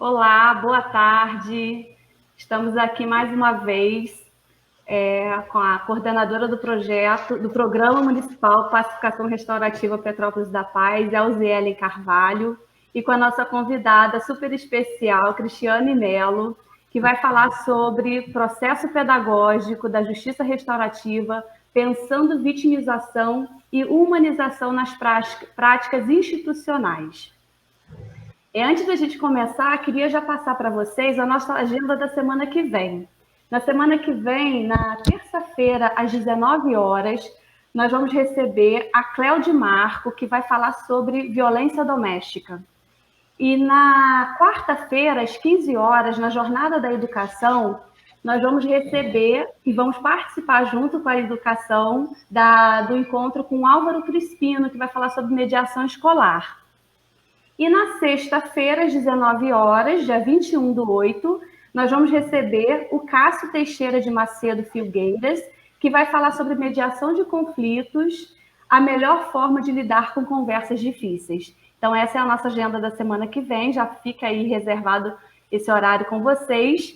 Olá, boa tarde. Estamos aqui mais uma vez com a coordenadora do projeto, do Programa Municipal Pacificação Restaurativa Petrópolis da Paz, Elzielen Carvalho, e com a nossa convidada super especial, Cristiane Mello, que vai falar sobre processo pedagógico da justiça restaurativa, pensando vitimização e humanização nas práticas institucionais. Antes da gente começar, queria já passar para vocês a nossa agenda da semana que vem. Na semana que vem, na terça-feira, às 19 horas, nós vamos receber a Cléudia Marco, que vai falar sobre violência doméstica. E na quarta-feira, às 15 horas, na Jornada da Educação, nós vamos receber e vamos participar junto com a educação do encontro com Álvaro Crispino, que vai falar sobre mediação escolar. E na sexta-feira, às 19 horas, dia 21/8, nós vamos receber o Cássio Teixeira de Macedo Filgueiras, que vai falar sobre mediação de conflitos, a melhor forma de lidar com conversas difíceis. Então, essa é a nossa agenda da semana que vem, já fica aí reservado esse horário com vocês.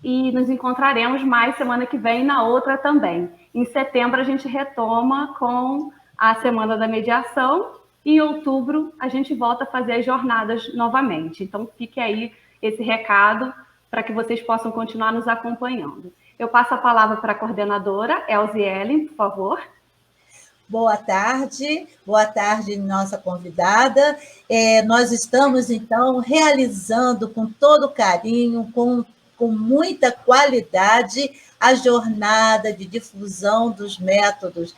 E nos encontraremos mais semana que vem e na outra também. Em setembro, a gente retoma com a Semana da Mediação. Em outubro, a gente volta a fazer as jornadas novamente. Então, fique aí esse recado para que vocês possam continuar nos acompanhando. Eu passo a palavra para a coordenadora, Elzielen, por favor. Boa tarde, nossa convidada. Nós estamos, então, realizando com todo carinho, com muita qualidade, a jornada de difusão dos métodos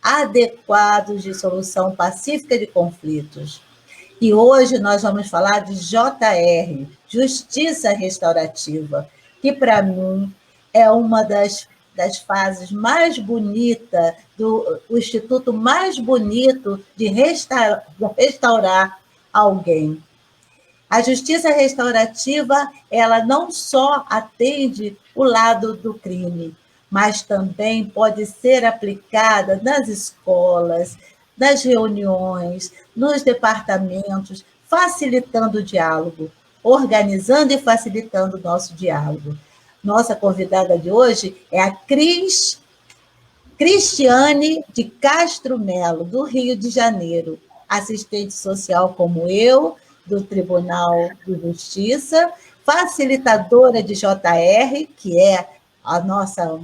adequados de solução pacífica de conflitos. E hoje nós vamos falar de JR, Justiça Restaurativa, que para mim é uma das fases mais bonitas, o instituto mais bonito de restaurar alguém. A justiça restaurativa, ela não só atende o lado do crime, mas também pode ser aplicada nas escolas, nas reuniões, nos departamentos, facilitando o diálogo, organizando e facilitando o nosso diálogo. Nossa convidada de hoje é a Cristiane de Castro Melo, do Rio de Janeiro, assistente social como eu, do Tribunal de Justiça, facilitadora de JR, que é a nossa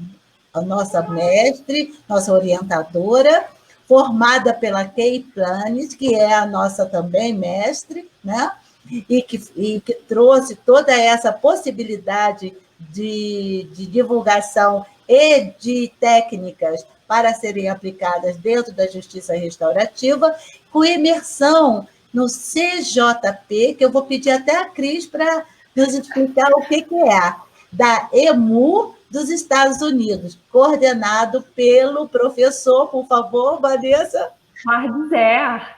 mestre, nossa orientadora, formada pela Key Planet, que é a nossa também mestre, né? E que trouxe toda essa possibilidade de divulgação e de técnicas para serem aplicadas dentro da justiça restaurativa, com imersão no CJP, que eu vou pedir até a Cris para nos explicar o que é, da EMU dos Estados Unidos, coordenado pelo professor, por favor, Vanessa. Mardizer.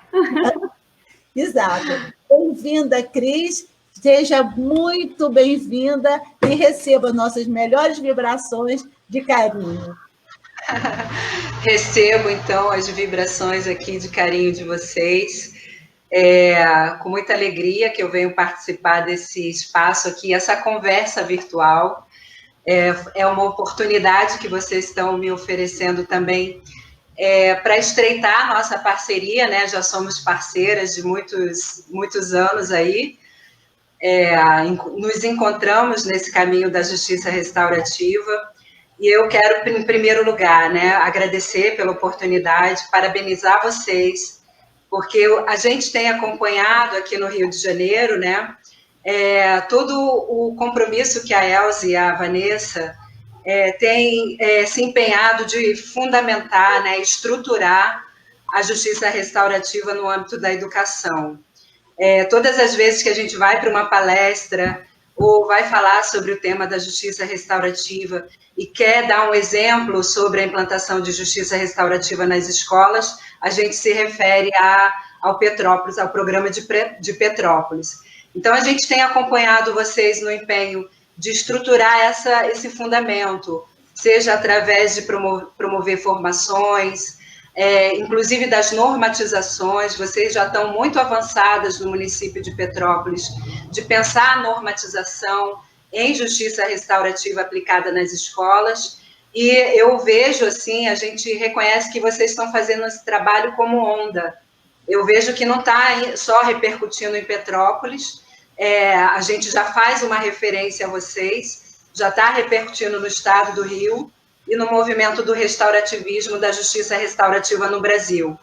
Exato. Bem-vinda, Cris. Seja muito bem-vinda e receba nossas melhores vibrações de carinho. Recebo, então, as vibrações aqui de carinho de vocês. Com muita alegria que eu venho participar desse espaço aqui, essa conversa virtual. É uma oportunidade que vocês estão me oferecendo também para estreitar a nossa parceria, né? Já somos parceiras de muitos anos aí. Nos encontramos nesse caminho da justiça restaurativa e eu quero, em primeiro lugar, né, agradecer pela oportunidade, parabenizar vocês, porque a gente tem acompanhado aqui no Rio de Janeiro, né, todo o compromisso que a Elze e a Vanessa têm se empenhado de fundamentar, né, estruturar a justiça restaurativa no âmbito da educação. Todas as vezes que a gente vai para uma palestra ou vai falar sobre o tema da justiça restaurativa e quer dar um exemplo sobre a implantação de justiça restaurativa nas escolas, a gente se refere ao Petrópolis, ao programa de Petrópolis. Então, a gente tem acompanhado vocês no empenho de estruturar esse fundamento, seja através de promover formações, inclusive das normatizações. Vocês já estão muito avançadas no município de Petrópolis, de pensar a normatização em justiça restaurativa aplicada nas escolas. E eu vejo, assim, a gente reconhece que vocês estão fazendo esse trabalho como onda. Eu vejo que não está só repercutindo em Petrópolis, a gente já faz uma referência a vocês, já está repercutindo no estado do Rio e no movimento do restaurativismo, da justiça restaurativa no Brasil.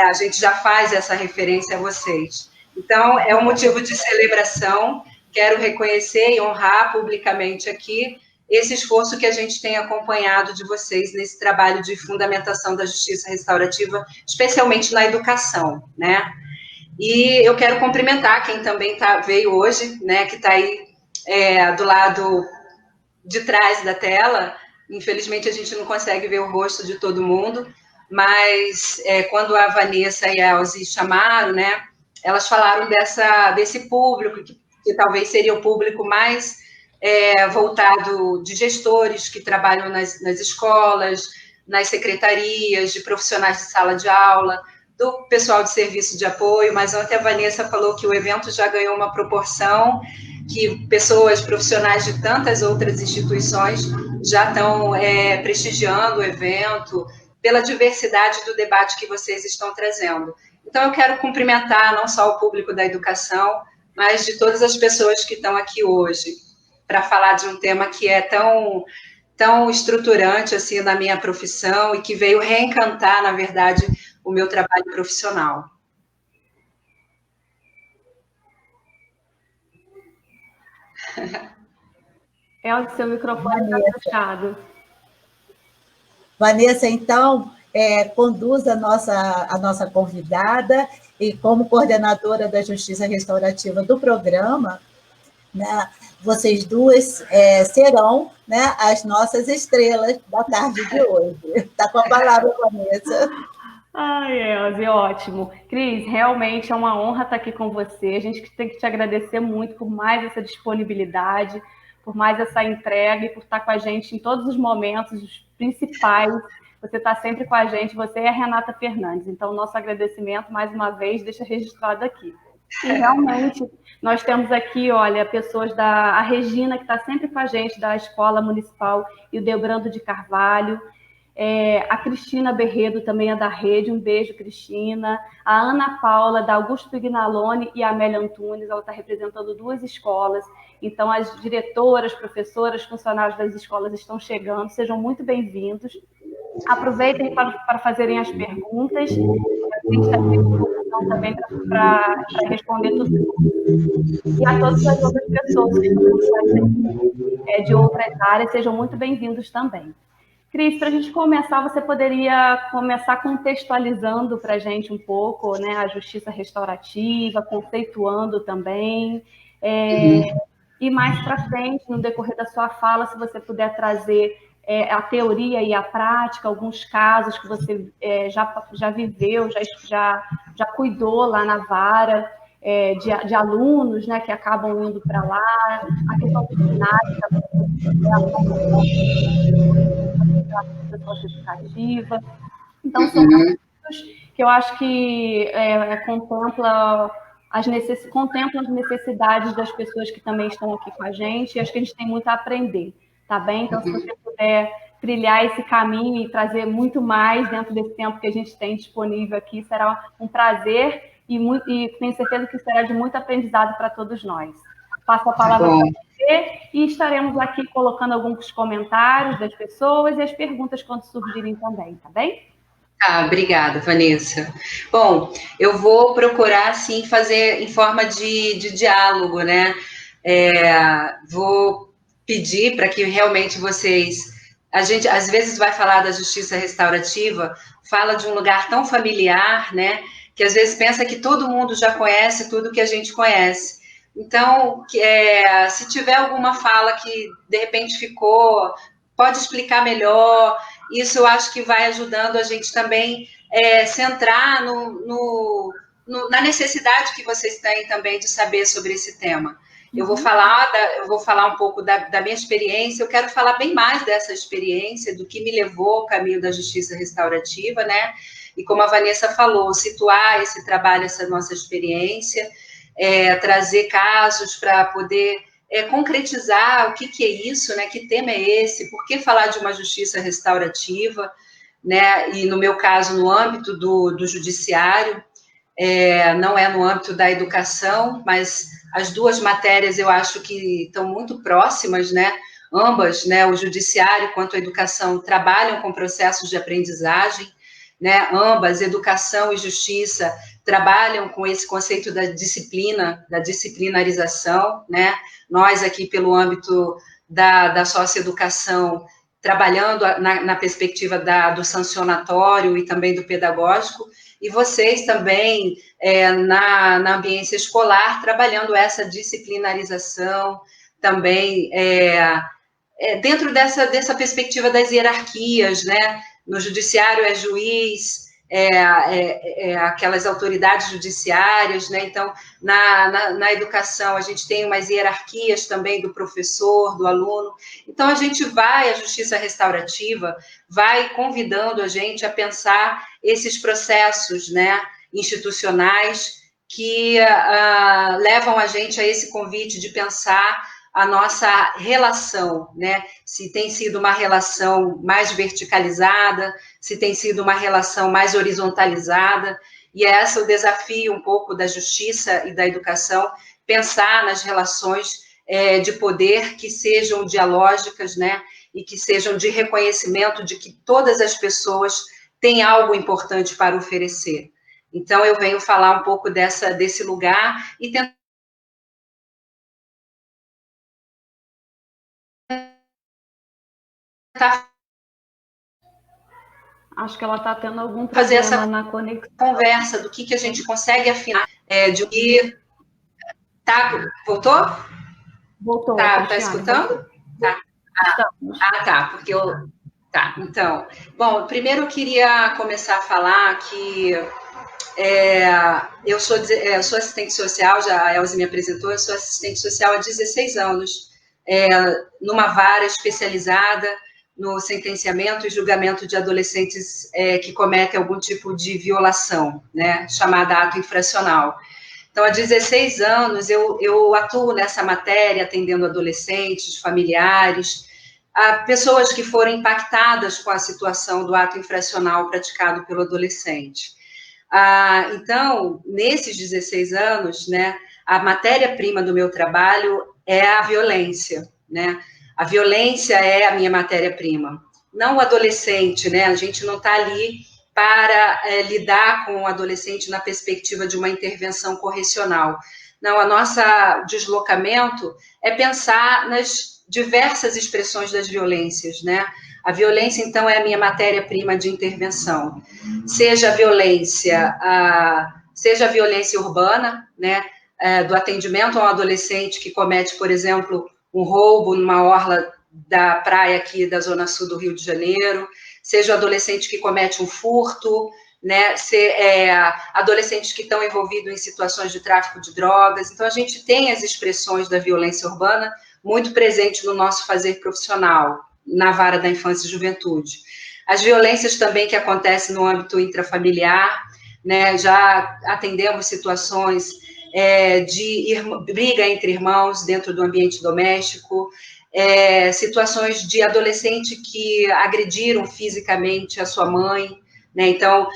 A gente já faz essa referência a vocês. Então, é um motivo de celebração. Quero reconhecer e honrar publicamente aqui esse esforço que a gente tem acompanhado de vocês nesse trabalho de fundamentação da justiça restaurativa, especialmente na educação, né? E eu quero cumprimentar quem também veio hoje, né, que está aí do lado de trás da tela. Infelizmente, a gente não consegue ver o rosto de todo mundo, mas quando a Vanessa e a Elzi chamaram, né, elas falaram desse público, que talvez seria o público mais voltado de gestores que trabalham nas escolas, nas secretarias, de profissionais de sala de aula, do pessoal de serviço de apoio. Mas ontem a Vanessa falou que o evento já ganhou uma proporção, que pessoas profissionais de tantas outras instituições já estão prestigiando o evento, pela diversidade do debate que vocês estão trazendo. Então, eu quero cumprimentar não só o público da educação, mas de todas as pessoas que estão aqui hoje, para falar de um tema que é tão estruturante assim na minha profissão e que veio reencantar, na verdade, o meu trabalho profissional. Elzi, seu microfone está fechado. Vanessa, então, conduz a nossa convidada e como coordenadora da Justiça Restaurativa do programa, né, vocês duas serão, né, as nossas estrelas da tarde de hoje. Está com a palavra, Vanessa. Ai, Elzi, ótimo. Cris, realmente é uma honra estar aqui com você. A gente tem que te agradecer muito por mais essa disponibilidade, por mais essa entrega e por estar com a gente em todos os momentos, os principais. Você está sempre com a gente, você é a Renata Fernandes. Então, nosso agradecimento, mais uma vez, deixa registrado aqui. E realmente, nós temos aqui, olha, pessoas a Regina, que está sempre com a gente, da Escola Municipal, e o Debrando de Carvalho. A Cristina Berredo também é da rede, um beijo, Cristina. A Ana Paula, da Augusto Pignalone, e a Amélia Antunes, ela está representando 2 escolas. Então, as diretoras, professoras, funcionários das escolas estão chegando, sejam muito bem-vindos. Aproveitem para fazerem as perguntas. A gente está aqui também para responder tudo. E a todas as outras pessoas que estão de outras áreas, sejam muito bem-vindos também. Cris, para a gente começar, você poderia começar contextualizando para a gente um pouco, né, a justiça restaurativa, conceituando também, e mais para frente, no decorrer da sua fala, se você puder trazer a teoria e a prática, alguns casos que você já viveu, já cuidou lá na vara, de alunos, né, que acabam indo para lá, a questão do cenário, da processo educativa. Então, são assuntos que eu acho que contemplam as necessidades das pessoas que também estão aqui com a gente, e acho que a gente tem muito a aprender, tá bem? Então, se você puder trilhar esse caminho e trazer muito mais dentro desse tempo que a gente tem disponível aqui, será um prazer e tenho certeza que será de muito aprendizado para todos nós. Passo a palavra para você e estaremos aqui colocando alguns comentários das pessoas e as perguntas quando surgirem também, tá bem? Obrigada, Vanessa. Bom, eu vou procurar, assim, fazer em forma de diálogo, né? Vou pedir para que realmente vocês... A gente, às vezes, vai falar da justiça restaurativa, fala de um lugar tão familiar, né? Que às vezes pensa que todo mundo já conhece tudo que a gente conhece. Então, se tiver alguma fala que, de repente, pode explicar melhor. Isso eu acho que vai ajudando a gente também centrar na necessidade que vocês têm também de saber sobre esse tema. Eu vou falar um pouco da minha experiência, eu quero falar bem mais dessa experiência, do que me levou ao caminho da justiça restaurativa, né? E como a Vanessa falou, situar esse trabalho, essa nossa experiência, trazer casos para poder concretizar o que é isso, né? Que tema é esse? Por que falar de uma justiça restaurativa, né? E no meu caso, no âmbito do judiciário, não é no âmbito da educação, mas as duas matérias eu acho que estão muito próximas, né? Ambas, né? O judiciário quanto a educação trabalham com processos de aprendizagem, né? Ambas, educação e justiça, trabalham com esse conceito da disciplina, da disciplinarização, né? Nós aqui pelo âmbito da socioeducação, trabalhando na perspectiva do sancionatório e também do pedagógico, e vocês também, na ambiência escolar, trabalhando essa disciplinarização, também dentro dessa perspectiva das hierarquias, né? No judiciário é juiz, aquelas autoridades judiciárias, né? Então, na educação, a gente tem umas hierarquias também do professor, do aluno. Então, a justiça restaurativa vai convidando a gente a pensar esses processos, né, institucionais que levam a gente a esse convite de pensar a nossa relação, né? Se tem sido uma relação mais verticalizada, se tem sido uma relação mais horizontalizada, e esse é o desafio um pouco da justiça e da educação, pensar nas relações de poder que sejam dialógicas, né? E que sejam de reconhecimento de que todas as pessoas têm algo importante para oferecer. Então, eu venho falar um pouco desse lugar e tentar Acho que ela está tendo algum fazer problema essa na conexão. conversa do que a gente consegue afinar, de que... Tá, voltou? Voltou, Tá escutando? Tá. Tá, porque eu... Tá, então... Bom, primeiro eu queria começar a falar que eu sou assistente social, já a Elze me apresentou, eu sou assistente social há 16 anos, numa vara especializada no sentenciamento e julgamento de adolescentes que cometem algum tipo de violação, né, chamada ato infracional. Então, há 16 anos eu atuo nessa matéria, atendendo adolescentes, familiares, a pessoas que foram impactadas com a situação do ato infracional praticado pelo adolescente. Então, nesses 16 anos, né, a matéria-prima do meu trabalho é a violência, né? A violência é a minha matéria-prima, não o adolescente, né? A gente não está ali para lidar com o adolescente na perspectiva de uma intervenção correcional. Não, o nosso deslocamento é pensar nas diversas expressões das violências, né? A violência, então, é a minha matéria-prima de intervenção. Seja a violência urbana, né? Do atendimento a um adolescente que comete, por exemplo, um roubo numa orla da praia aqui da Zona Sul do Rio de Janeiro, seja o adolescente que comete um furto, né? Adolescentes que estão envolvidos em situações de tráfico de drogas. Então, a gente tem as expressões da violência urbana muito presente no nosso fazer profissional, na vara da infância e juventude. As violências também que acontecem no âmbito intrafamiliar, né? Já atendemos situações de briga entre irmãos dentro do ambiente doméstico, situações de adolescente que agrediram fisicamente a sua mãe, né? Então,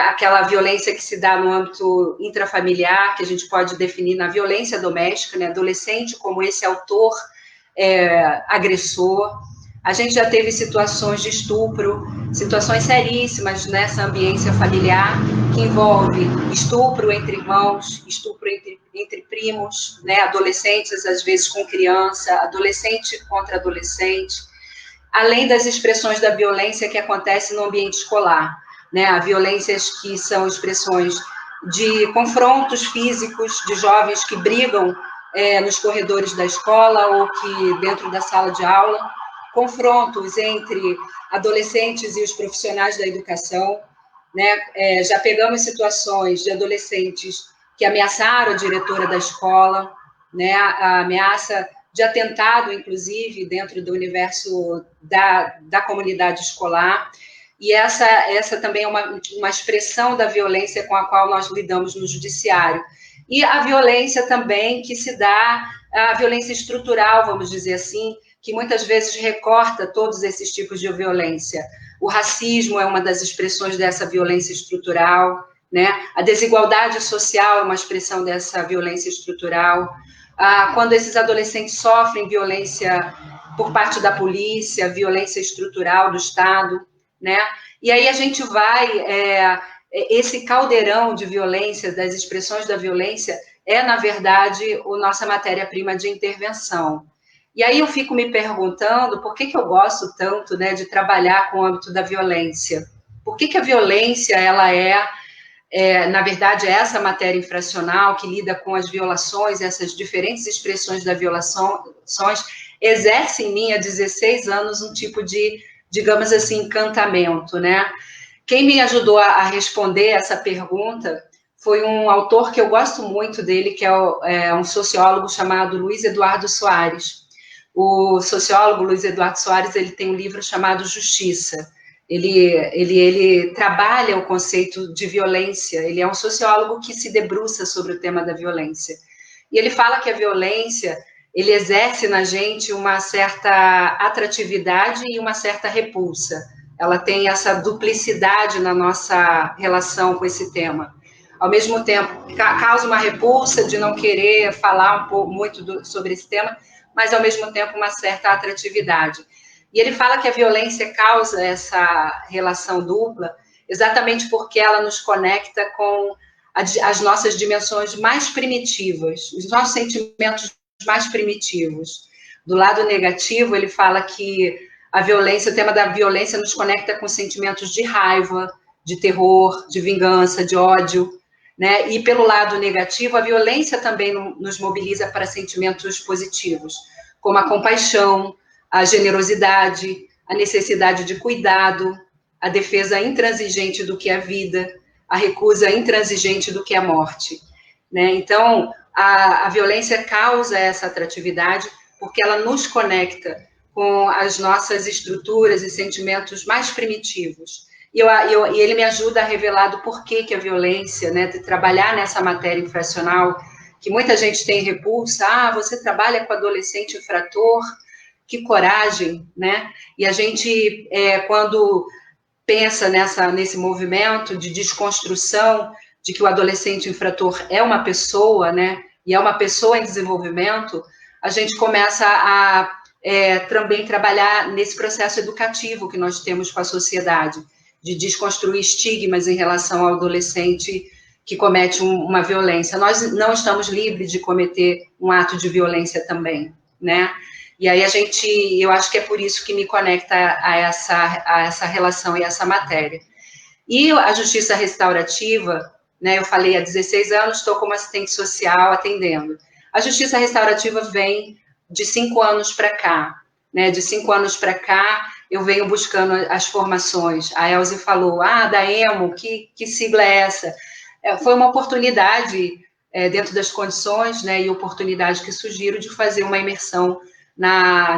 aquela violência que se dá no âmbito intrafamiliar, que a gente pode definir na violência doméstica, né? Adolescente como esse autor agressor. A gente já teve situações de estupro, situações seríssimas nessa ambiência familiar, que envolve estupro entre irmãos, estupro entre primos, né, adolescentes, às vezes com criança, adolescente contra adolescente, além das expressões da violência que acontece no ambiente escolar, né, há violências que são expressões de confrontos físicos de jovens que brigam nos corredores da escola ou que dentro da sala de aula, confrontos entre adolescentes e os profissionais da educação, né? Já pegamos situações de adolescentes que ameaçaram a diretora da escola, né? A ameaça de atentado, inclusive, dentro do universo da comunidade escolar. E essa também é uma expressão da violência com a qual nós lidamos no judiciário. E a violência também que se dá, a violência estrutural, vamos dizer assim, que muitas vezes recorta todos esses tipos de violência. O racismo é uma das expressões dessa violência estrutural, né? A desigualdade social é uma expressão dessa violência estrutural. Quando esses adolescentes sofrem violência por parte da polícia, violência estrutural do Estado, né? E aí a gente vai... esse caldeirão de violência, das expressões da violência, na verdade, a nossa matéria-prima de intervenção. E aí eu fico me perguntando por que eu gosto tanto, né, de trabalhar com o âmbito da violência. Por que a violência, ela na verdade, essa matéria infracional que lida com as violações, essas diferentes expressões da violações, exerce em mim há 16 anos um tipo de, digamos assim, encantamento, né? Quem me ajudou a responder essa pergunta foi um autor que eu gosto muito dele, que é um sociólogo chamado Luiz Eduardo Soares. O sociólogo Luiz Eduardo Soares, ele tem um livro chamado Justiça. Ele trabalha o conceito de violência, ele é um sociólogo que se debruça sobre o tema da violência. E ele fala que a violência, ele exerce na gente uma certa atratividade e uma certa repulsa. Ela tem essa duplicidade na nossa relação com esse tema. Ao mesmo tempo, causa uma repulsa de não querer falar muito sobre esse tema, mas, ao mesmo tempo, uma certa atratividade. E ele fala que a violência causa essa relação dupla exatamente porque ela nos conecta com as nossas dimensões mais primitivas, os nossos sentimentos mais primitivos. Do lado negativo, ele fala que a violência, o tema da violência nos conecta com sentimentos de raiva, de terror, de vingança, de ódio, né? E pelo lado negativo, a violência também nos mobiliza para sentimentos positivos, como a compaixão, a generosidade, a necessidade de cuidado, a defesa intransigente do que é a vida, a recusa intransigente do que é a morte, né? Então, a violência causa essa atratividade porque ela nos conecta com as nossas estruturas e sentimentos mais primitivos. E ele me ajuda a revelar do porquê que a violência, né, de trabalhar nessa matéria infracional, que muita gente tem repulsa, você trabalha com adolescente infrator, que coragem, né? E a gente, quando pensa nesse movimento de desconstrução de que o adolescente infrator é uma pessoa, né? E é uma pessoa em desenvolvimento, a gente começa a também trabalhar nesse processo educativo que nós temos com a sociedade, de desconstruir estigmas em relação ao adolescente que comete uma violência. Nós não estamos livres de cometer um ato de violência também, né? E aí eu acho que é por isso que me conecta a essa relação e essa matéria. E a justiça restaurativa, né, eu falei, há 16 anos estou como assistente social atendendo. A justiça restaurativa vem de 5 anos para cá, né? De 5 anos para cá, eu venho buscando as formações. A Elze falou, da EMO, que sigla é essa? Foi uma oportunidade, dentro das condições, né, e oportunidade que surgiram de fazer uma imersão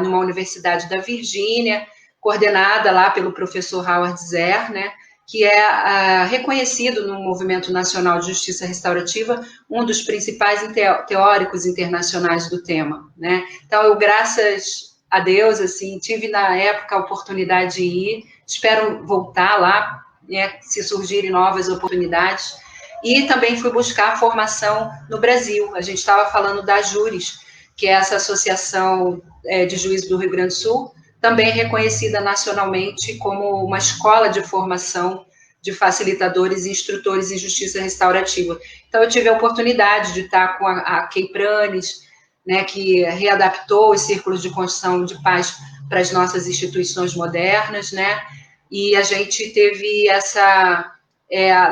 numa universidade da Virgínia, coordenada lá pelo professor Howard Zehr, né, que é reconhecido no Movimento Nacional de Justiça Restaurativa, um dos principais teóricos internacionais do tema, né? Então, eu, graças a Deus, assim, tive na época a oportunidade de ir, espero voltar lá, né, se surgirem novas oportunidades, e também fui buscar a formação no Brasil. A gente estava falando da Júris, que é essa associação de juízes do Rio Grande do Sul, também reconhecida nacionalmente como uma escola de formação de facilitadores e instrutores em justiça restaurativa. Então, eu tive a oportunidade de estar com a Kay Pranes, né, que readaptou os círculos de construção de paz para as nossas instituições modernas, né, e a gente teve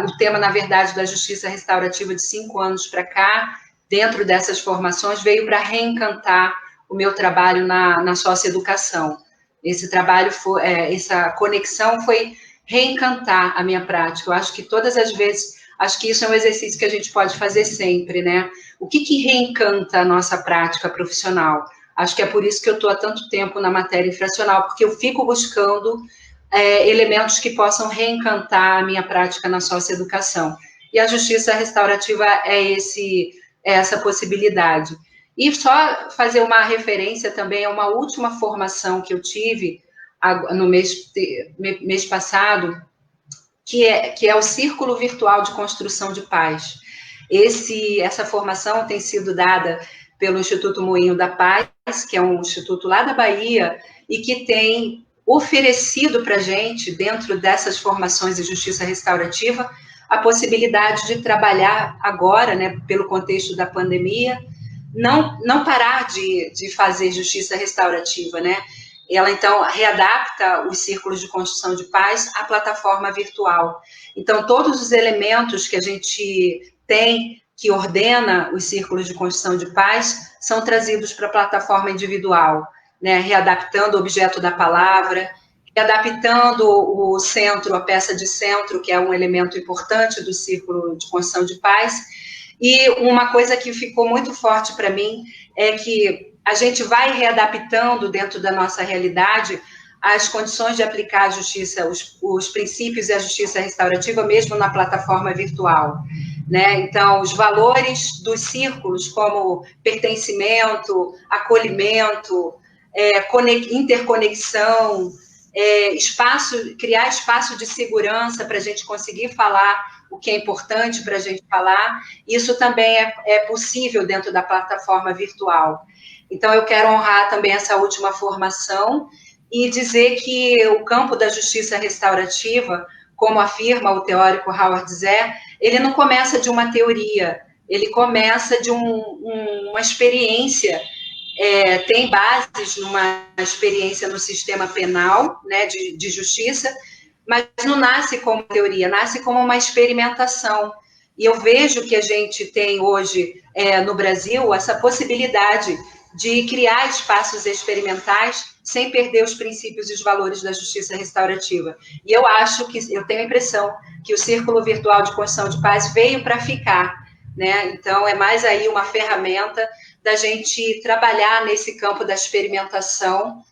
o tema, na verdade, da justiça restaurativa de 5 anos para cá, dentro dessas formações, veio para reencantar o meu trabalho na socioeducação. Esse trabalho, essa conexão foi reencantar a minha prática. Eu acho que todas as vezes, acho que isso é um exercício que a gente pode fazer sempre, né? O que reencanta a nossa prática profissional? Acho que é por isso que eu estou há tanto tempo na matéria infracional, porque eu fico buscando elementos que possam reencantar a minha prática na socioeducação. E a justiça restaurativa é essa possibilidade. E só fazer uma referência também a uma última formação que eu tive no mês passado, que é o Círculo Virtual de Construção de Paz. Essa formação tem sido dada pelo Instituto Moinho da Paz, que é um instituto lá da Bahia, e que tem oferecido para a gente, dentro dessas formações de justiça restaurativa, a possibilidade de trabalhar agora, né, pelo contexto da pandemia, não parar de fazer justiça restaurativa, né? Ela, então, readapta os círculos de construção de paz à plataforma virtual. Então, todos os elementos que a gente tem, que ordena os círculos de construção de paz, são trazidos para a plataforma individual, né? Readaptando o objeto da palavra, readaptando o centro, a peça de centro, que é um elemento importante do círculo de construção de paz. E uma coisa que ficou muito forte para mim é que a gente vai readaptando dentro da nossa realidade as condições de aplicar a justiça, os princípios e a justiça restaurativa, mesmo na plataforma virtual, né? Então, os valores dos círculos, como pertencimento, acolhimento, interconexão, criar espaço de segurança para a gente conseguir falar o que é importante para a gente falar, isso também é possível dentro da plataforma virtual. Então, eu quero honrar também essa última formação e dizer que o campo da justiça restaurativa, como afirma o teórico Howard Zeh, ele não começa de uma teoria, ele começa de uma experiência, tem bases numa experiência no sistema penal, né, de justiça, mas não nasce como teoria, nasce como uma experimentação. E eu vejo que a gente tem hoje, no Brasil, essa possibilidade de criar espaços experimentais sem perder os princípios e os valores da justiça restaurativa. E eu tenho a impressão que o Círculo Virtual de Construção de Paz veio para ficar, né? Então, é mais aí uma ferramenta da gente trabalhar nesse campo da experimentação,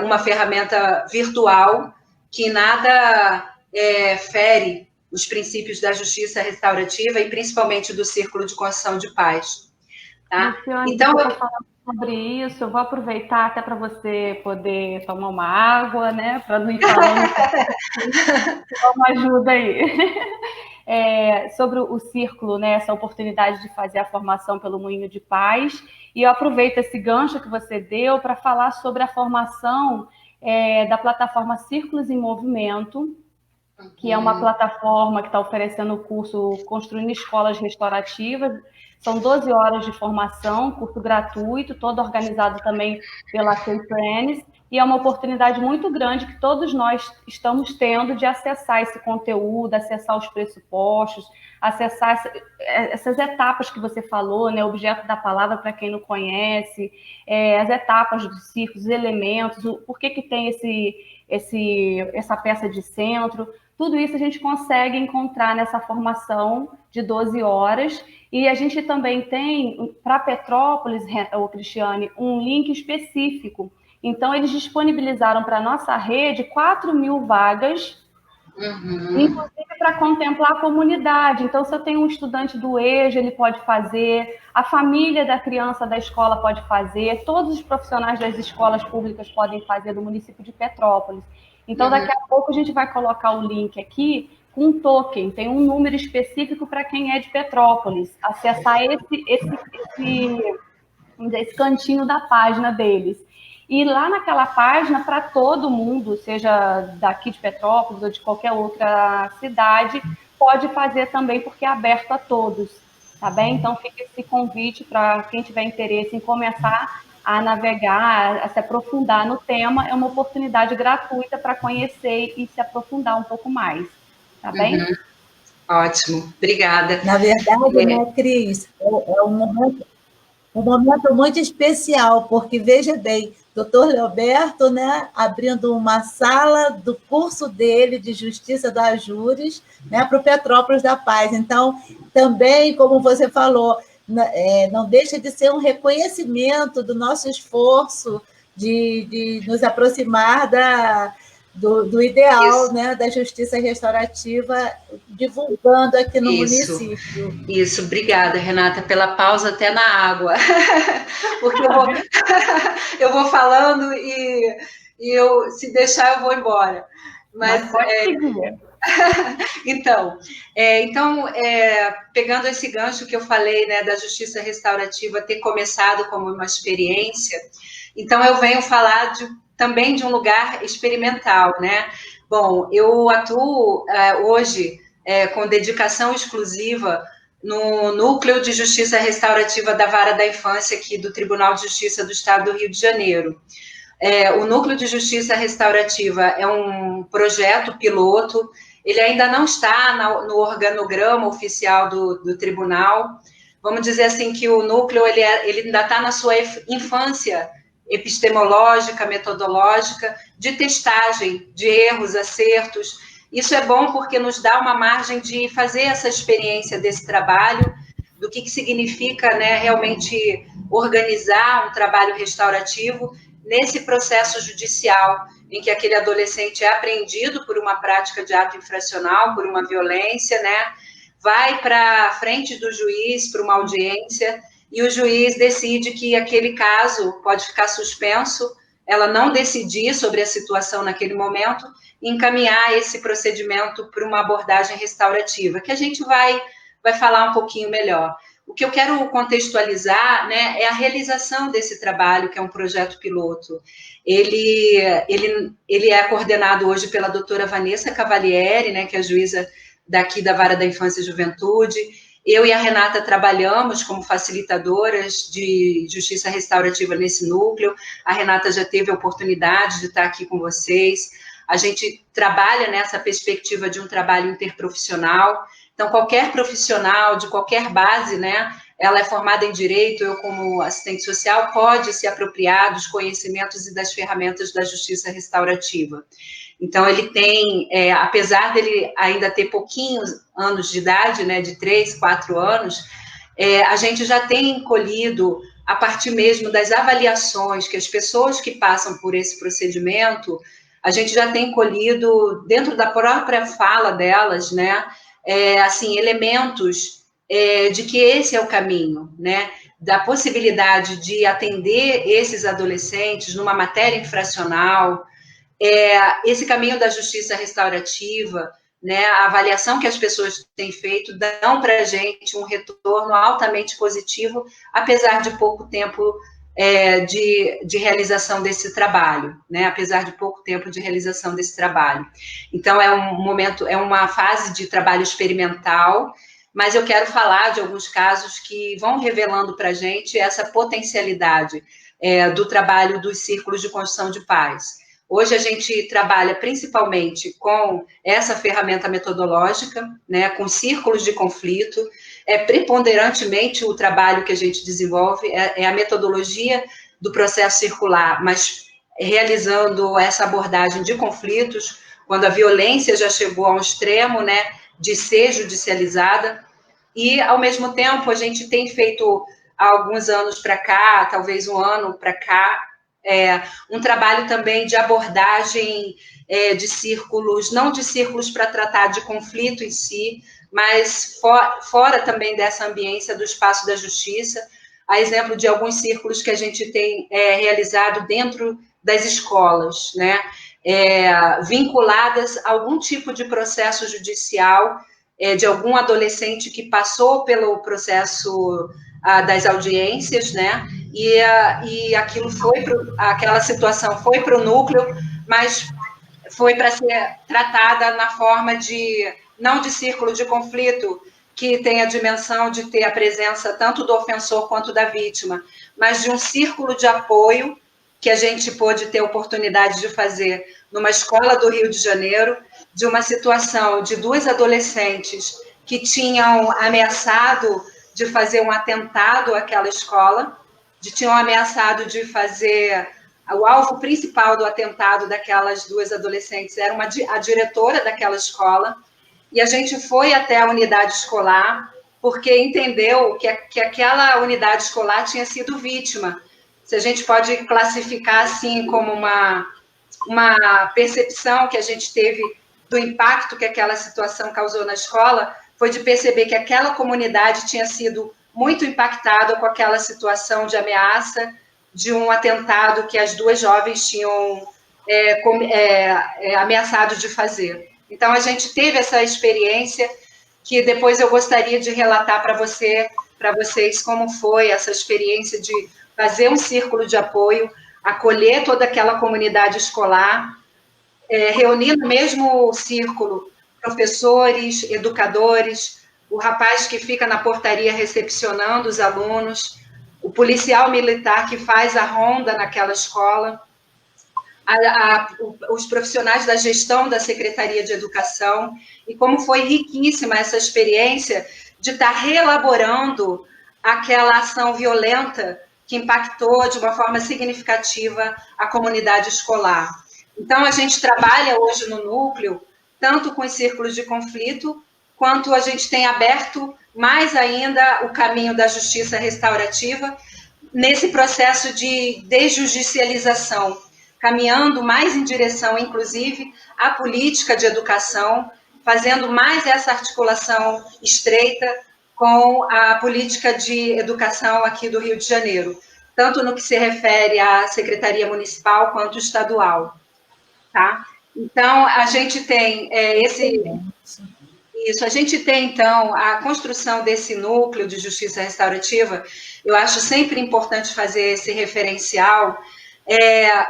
uma ferramenta virtual que nada fere os princípios da justiça restaurativa e principalmente do Círculo de Construção de Paz. Tá? Luciane, então, sobre isso, eu vou aproveitar até para você poder tomar uma água, né? Para não ir falando. Dá uma ajuda aí. Sobre o círculo, né? Essa oportunidade de fazer a formação pelo Moinho de Paz. E eu aproveito esse gancho que você deu para falar sobre a formação da plataforma Círculos em Movimento, que é uma plataforma que está oferecendo o curso Construindo Escolas Restaurativas. São 12 horas de formação, curso gratuito, todo organizado também pela K-Trends, e é uma oportunidade muito grande que todos nós estamos tendo de acessar esse conteúdo, acessar os pressupostos, acessar essas etapas que você falou, né? Objeto da palavra, para quem não conhece, as etapas dos círculos, os elementos, por que tem essa peça de centro. Tudo isso a gente consegue encontrar nessa formação de 12 horas. E a gente também tem, para Petrópolis, Cristiane, um link específico. Então, eles disponibilizaram para a nossa rede 4.000 vagas, inclusive para contemplar a comunidade. Então, se eu tenho um estudante do EJA, ele pode fazer, a família da criança da escola pode fazer, todos os profissionais das escolas públicas podem fazer do município de Petrópolis. Então, daqui a pouco a gente vai colocar o link aqui com um token, tem um número específico para quem é de Petrópolis, acessar esse cantinho da página deles. E lá naquela página, para todo mundo, seja daqui de Petrópolis ou de qualquer outra cidade, pode fazer também, porque é aberto a todos, tá bem? Então, fica esse convite para quem tiver interesse em começar a navegar, a se aprofundar no tema, é uma oportunidade gratuita para conhecer e se aprofundar um pouco mais, tá bem? Ótimo, obrigada. Na verdade, né, Cris, é um momento... Um momento muito especial, porque, veja bem, doutor Leoberto, né, abrindo uma sala do curso dele de Justiça das Júris, né, para o Petrópolis da Paz. Então, também, como você falou, não deixa de ser um reconhecimento do nosso esforço de nos aproximar do ideal, Isso. né, da justiça restaurativa, divulgando aqui no Isso. município. Isso, obrigada, Renata, pela pausa até na água. Porque eu vou falando e se deixar, eu vou embora. Mas pode seguir. Então, pegando esse gancho que eu falei, né, da justiça restaurativa ter começado como uma experiência, então eu venho falar também de um lugar experimental, né? Bom, eu atuo hoje com dedicação exclusiva no Núcleo de Justiça Restaurativa da Vara da Infância aqui do Tribunal de Justiça do Estado do Rio de Janeiro. O Núcleo de Justiça Restaurativa é um projeto piloto, ele ainda não está no organograma oficial do tribunal. Vamos dizer assim que o núcleo ele ainda está na sua infância epistemológica, metodológica, de testagem de erros, acertos. Isso é bom porque nos dá uma margem de fazer essa experiência desse trabalho, do que significa, né, realmente organizar um trabalho restaurativo nesse processo judicial em que aquele adolescente é apreendido por uma prática de ato infracional, por uma violência, né, vai para a frente do juiz, para uma audiência, e o juiz decide que aquele caso pode ficar suspenso, ela não decidir sobre a situação naquele momento, e encaminhar esse procedimento para uma abordagem restaurativa, que a gente vai falar um pouquinho melhor. O que eu quero contextualizar, né, é a realização desse trabalho, que é um projeto piloto. Ele é coordenado hoje pela doutora Vanessa Cavalieri, né, que é a juíza daqui da Vara da Infância e Juventude. Eu e a Renata trabalhamos como facilitadoras de justiça restaurativa nesse núcleo. A Renata já teve a oportunidade de estar aqui com vocês. A gente trabalha nessa perspectiva de um trabalho interprofissional. Então, qualquer profissional de qualquer base, né, ela é formada em direito, eu como assistente social, pode se apropriar dos conhecimentos e das ferramentas da justiça restaurativa. Então, ele tem, apesar dele ainda ter pouquinhos anos de idade, né, de 3, 4 anos, a gente já tem colhido, a partir mesmo das avaliações que as pessoas que passam por esse procedimento, a gente já tem colhido, dentro da própria fala delas, né, assim, elementos de que esse é o caminho, né, da possibilidade de atender esses adolescentes numa matéria infracional, esse caminho da justiça restaurativa, né, a avaliação que as pessoas têm feito dão para a gente um retorno altamente positivo, apesar de pouco tempo de realização desse trabalho, né, apesar de pouco tempo de realização desse trabalho. Então, é um momento, é uma fase de trabalho experimental, mas eu quero falar de alguns casos que vão revelando para a gente essa potencialidade do trabalho dos círculos de construção de paz. Hoje a gente trabalha principalmente com essa ferramenta metodológica, né, com círculos de conflito. Preponderantemente o trabalho que a gente desenvolve é a metodologia do processo circular, mas realizando essa abordagem de conflitos, quando a violência já chegou a um extremo, né, de ser judicializada, e, ao mesmo tempo, a gente tem feito, há alguns anos para cá, talvez um ano para cá, um trabalho também de abordagem de círculos, não de círculos para tratar de conflito em si, mas fora também dessa ambiência do espaço da justiça, a exemplo de alguns círculos que a gente tem realizado dentro das escolas, né, vinculadas a algum tipo de processo judicial, de algum adolescente que passou pelo processo das audiências, né, e aquela situação foi para o núcleo, mas foi para ser tratada na forma não de círculo de conflito, que tem a dimensão de ter a presença tanto do ofensor quanto da vítima, mas de um círculo de apoio que a gente pôde ter oportunidade de fazer numa escola do Rio de Janeiro, de uma situação de 2 adolescentes que tinham ameaçado de fazer um atentado àquela escola, tinham ameaçado de fazer... O alvo principal do atentado daquelas duas adolescentes era a diretora daquela escola, e a gente foi até a unidade escolar, porque entendeu que aquela unidade escolar tinha sido vítima. Se a gente pode classificar assim como uma percepção que a gente teve do impacto que aquela situação causou na escola, foi de perceber que aquela comunidade tinha sido muito impactada com aquela situação de ameaça, de um atentado que as duas jovens tinham ameaçado de fazer. Então, a gente teve essa experiência que depois eu gostaria de relatar para vocês como foi essa experiência de fazer um círculo de apoio, acolher toda aquela comunidade escolar, reunir no mesmo círculo professores, educadores, o rapaz que fica na portaria recepcionando os alunos, o policial militar que faz a ronda naquela escola, os profissionais da gestão da Secretaria de Educação, e como foi riquíssima essa experiência de estar reelaborando aquela ação violenta que impactou de uma forma significativa a comunidade escolar. Então, a gente trabalha hoje no núcleo, tanto com os círculos de conflito, quanto a gente tem aberto mais ainda o caminho da justiça restaurativa, nesse processo de desjudicialização, caminhando mais em direção, inclusive, à política de educação, fazendo mais essa articulação estreita com a política de educação aqui do Rio de Janeiro, tanto no que se refere à Secretaria Municipal quanto estadual. Tá? Então, a gente tem a gente tem, então, a construção desse núcleo de justiça restaurativa. Eu acho sempre importante fazer esse referencial,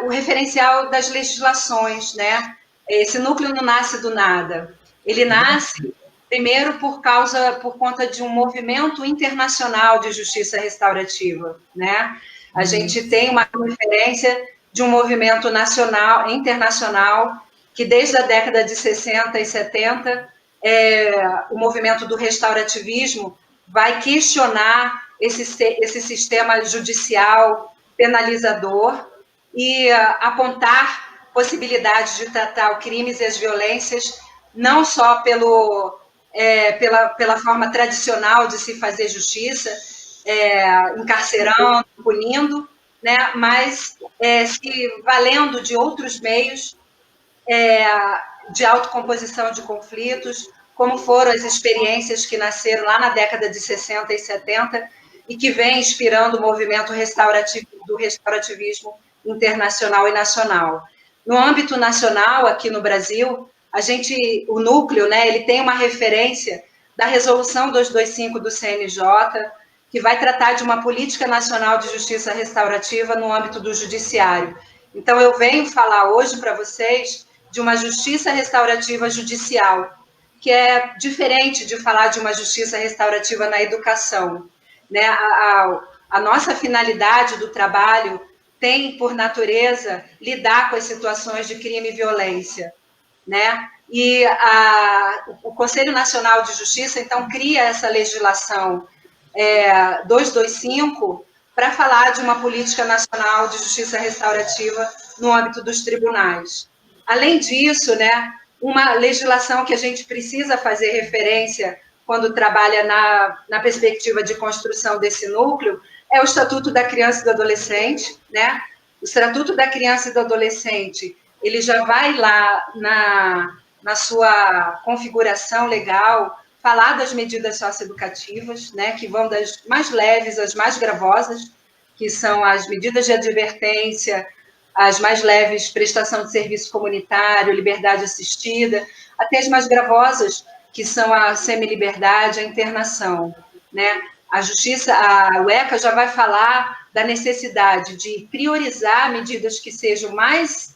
o referencial das legislações, né? Esse núcleo não nasce do nada. Ele nasce, primeiro, por conta de um movimento internacional de justiça restaurativa, né? A gente tem uma referência de um movimento internacional, que desde a década de 60 e 70, o movimento do restaurativismo vai questionar esse sistema judicial penalizador e apontar possibilidades de tratar os crimes e as violências não só pela forma tradicional de se fazer justiça, encarcerando, punindo, né, mas se valendo de outros meios de autocomposição de conflitos, como foram as experiências que nasceram lá na década de 60 e 70 e que vem inspirando o movimento do restaurativismo internacional e nacional. No âmbito nacional, aqui no Brasil, o núcleo, né, ele tem uma referência da Resolução 225 do CNJ, que vai tratar de uma política nacional de justiça restaurativa no âmbito do judiciário. Então, eu venho falar hoje para vocês de uma justiça restaurativa judicial, que é diferente de falar de uma justiça restaurativa na educação, né? A nossa finalidade do trabalho tem, por natureza, lidar com as situações de crime e violência, né? E o Conselho Nacional de Justiça, então, cria essa legislação 225 para falar de uma política nacional de justiça restaurativa no âmbito dos tribunais. Além disso, né, uma legislação que a gente precisa fazer referência quando trabalha na perspectiva de construção desse núcleo é o Estatuto da Criança e do Adolescente, né? O Estatuto da Criança e do Adolescente, ele já vai lá na sua configuração legal falar das medidas socioeducativas, né, que vão das mais leves às mais gravosas, que são as medidas de advertência, as mais leves, prestação de serviço comunitário, liberdade assistida, até as mais gravosas, que são a semi-liberdade, a internação, né? O ECA já vai falar da necessidade de priorizar medidas que sejam mais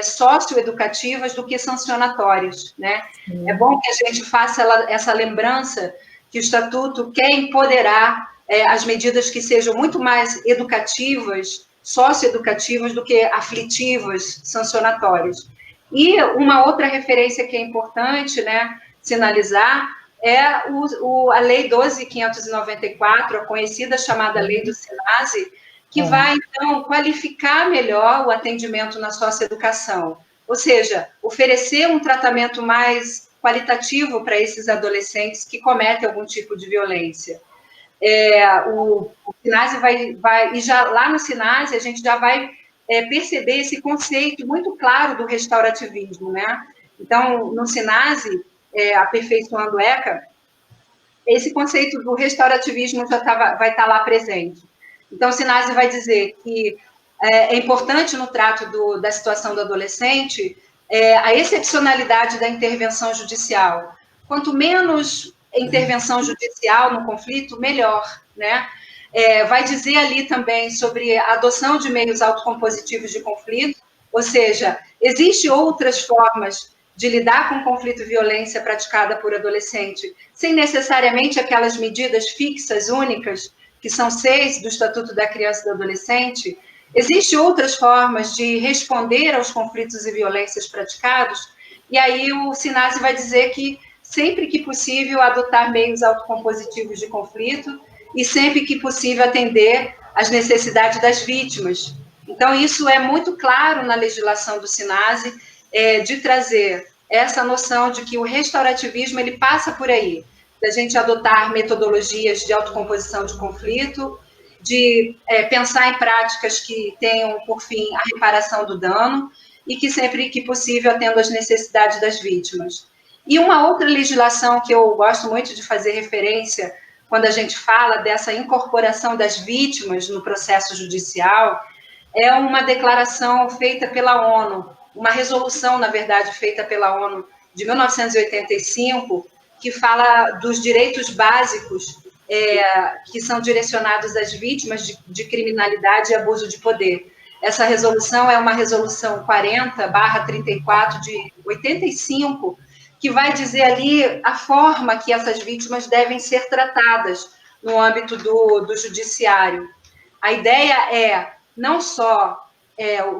socioeducativas do que sancionatórias, né? É bom que a gente faça essa lembrança que o Estatuto quer empoderar as medidas que sejam muito mais educativas, socioeducativas, do que aflitivas, sancionatórias. E uma outra referência que é importante, né, sinalizar é a Lei 12.594, a conhecida chamada Lei do SENASE, que vai, então, qualificar melhor o atendimento na socioeducação. Ou seja, oferecer um tratamento mais qualitativo para esses adolescentes que cometem algum tipo de violência. O SINASE e já lá no SINASE a gente já vai perceber esse conceito muito claro do restaurativismo, né? Então, no SINASE, Aperfeiçoando ECA, esse conceito do restaurativismo já vai estar lá presente. Então, o SINASE vai dizer que é importante no trato da situação do adolescente a excepcionalidade da intervenção judicial. Quanto menos intervenção judicial no conflito, melhor, né? Vai dizer ali também sobre a adoção de meios autocompositivos de conflito, ou seja, existem outras formas de lidar com conflito e violência praticada por adolescente, sem necessariamente aquelas medidas fixas, únicas, que são 6 do Estatuto da Criança e do Adolescente. Existem outras formas de responder aos conflitos e violências praticados, e aí o SINASE vai dizer que, sempre que possível, adotar meios autocompositivos de conflito e sempre que possível atender às necessidades das vítimas. Então, isso é muito claro na legislação do SINASE, de trazer essa noção de que o restaurativismo ele passa por aí, da gente adotar metodologias de autocomposição de conflito, de pensar em práticas que tenham, por fim, a reparação do dano e que, sempre que possível, atendam às necessidades das vítimas. E uma outra legislação que eu gosto muito de fazer referência quando a gente fala dessa incorporação das vítimas no processo judicial é uma declaração feita pela ONU, uma resolução, na verdade, feita pela ONU de 1985, que fala dos direitos básicos que são direcionados às vítimas de criminalidade e abuso de poder. Essa resolução é uma resolução 40/34 de 85, que vai dizer ali a forma que essas vítimas devem ser tratadas no âmbito do judiciário. A ideia não só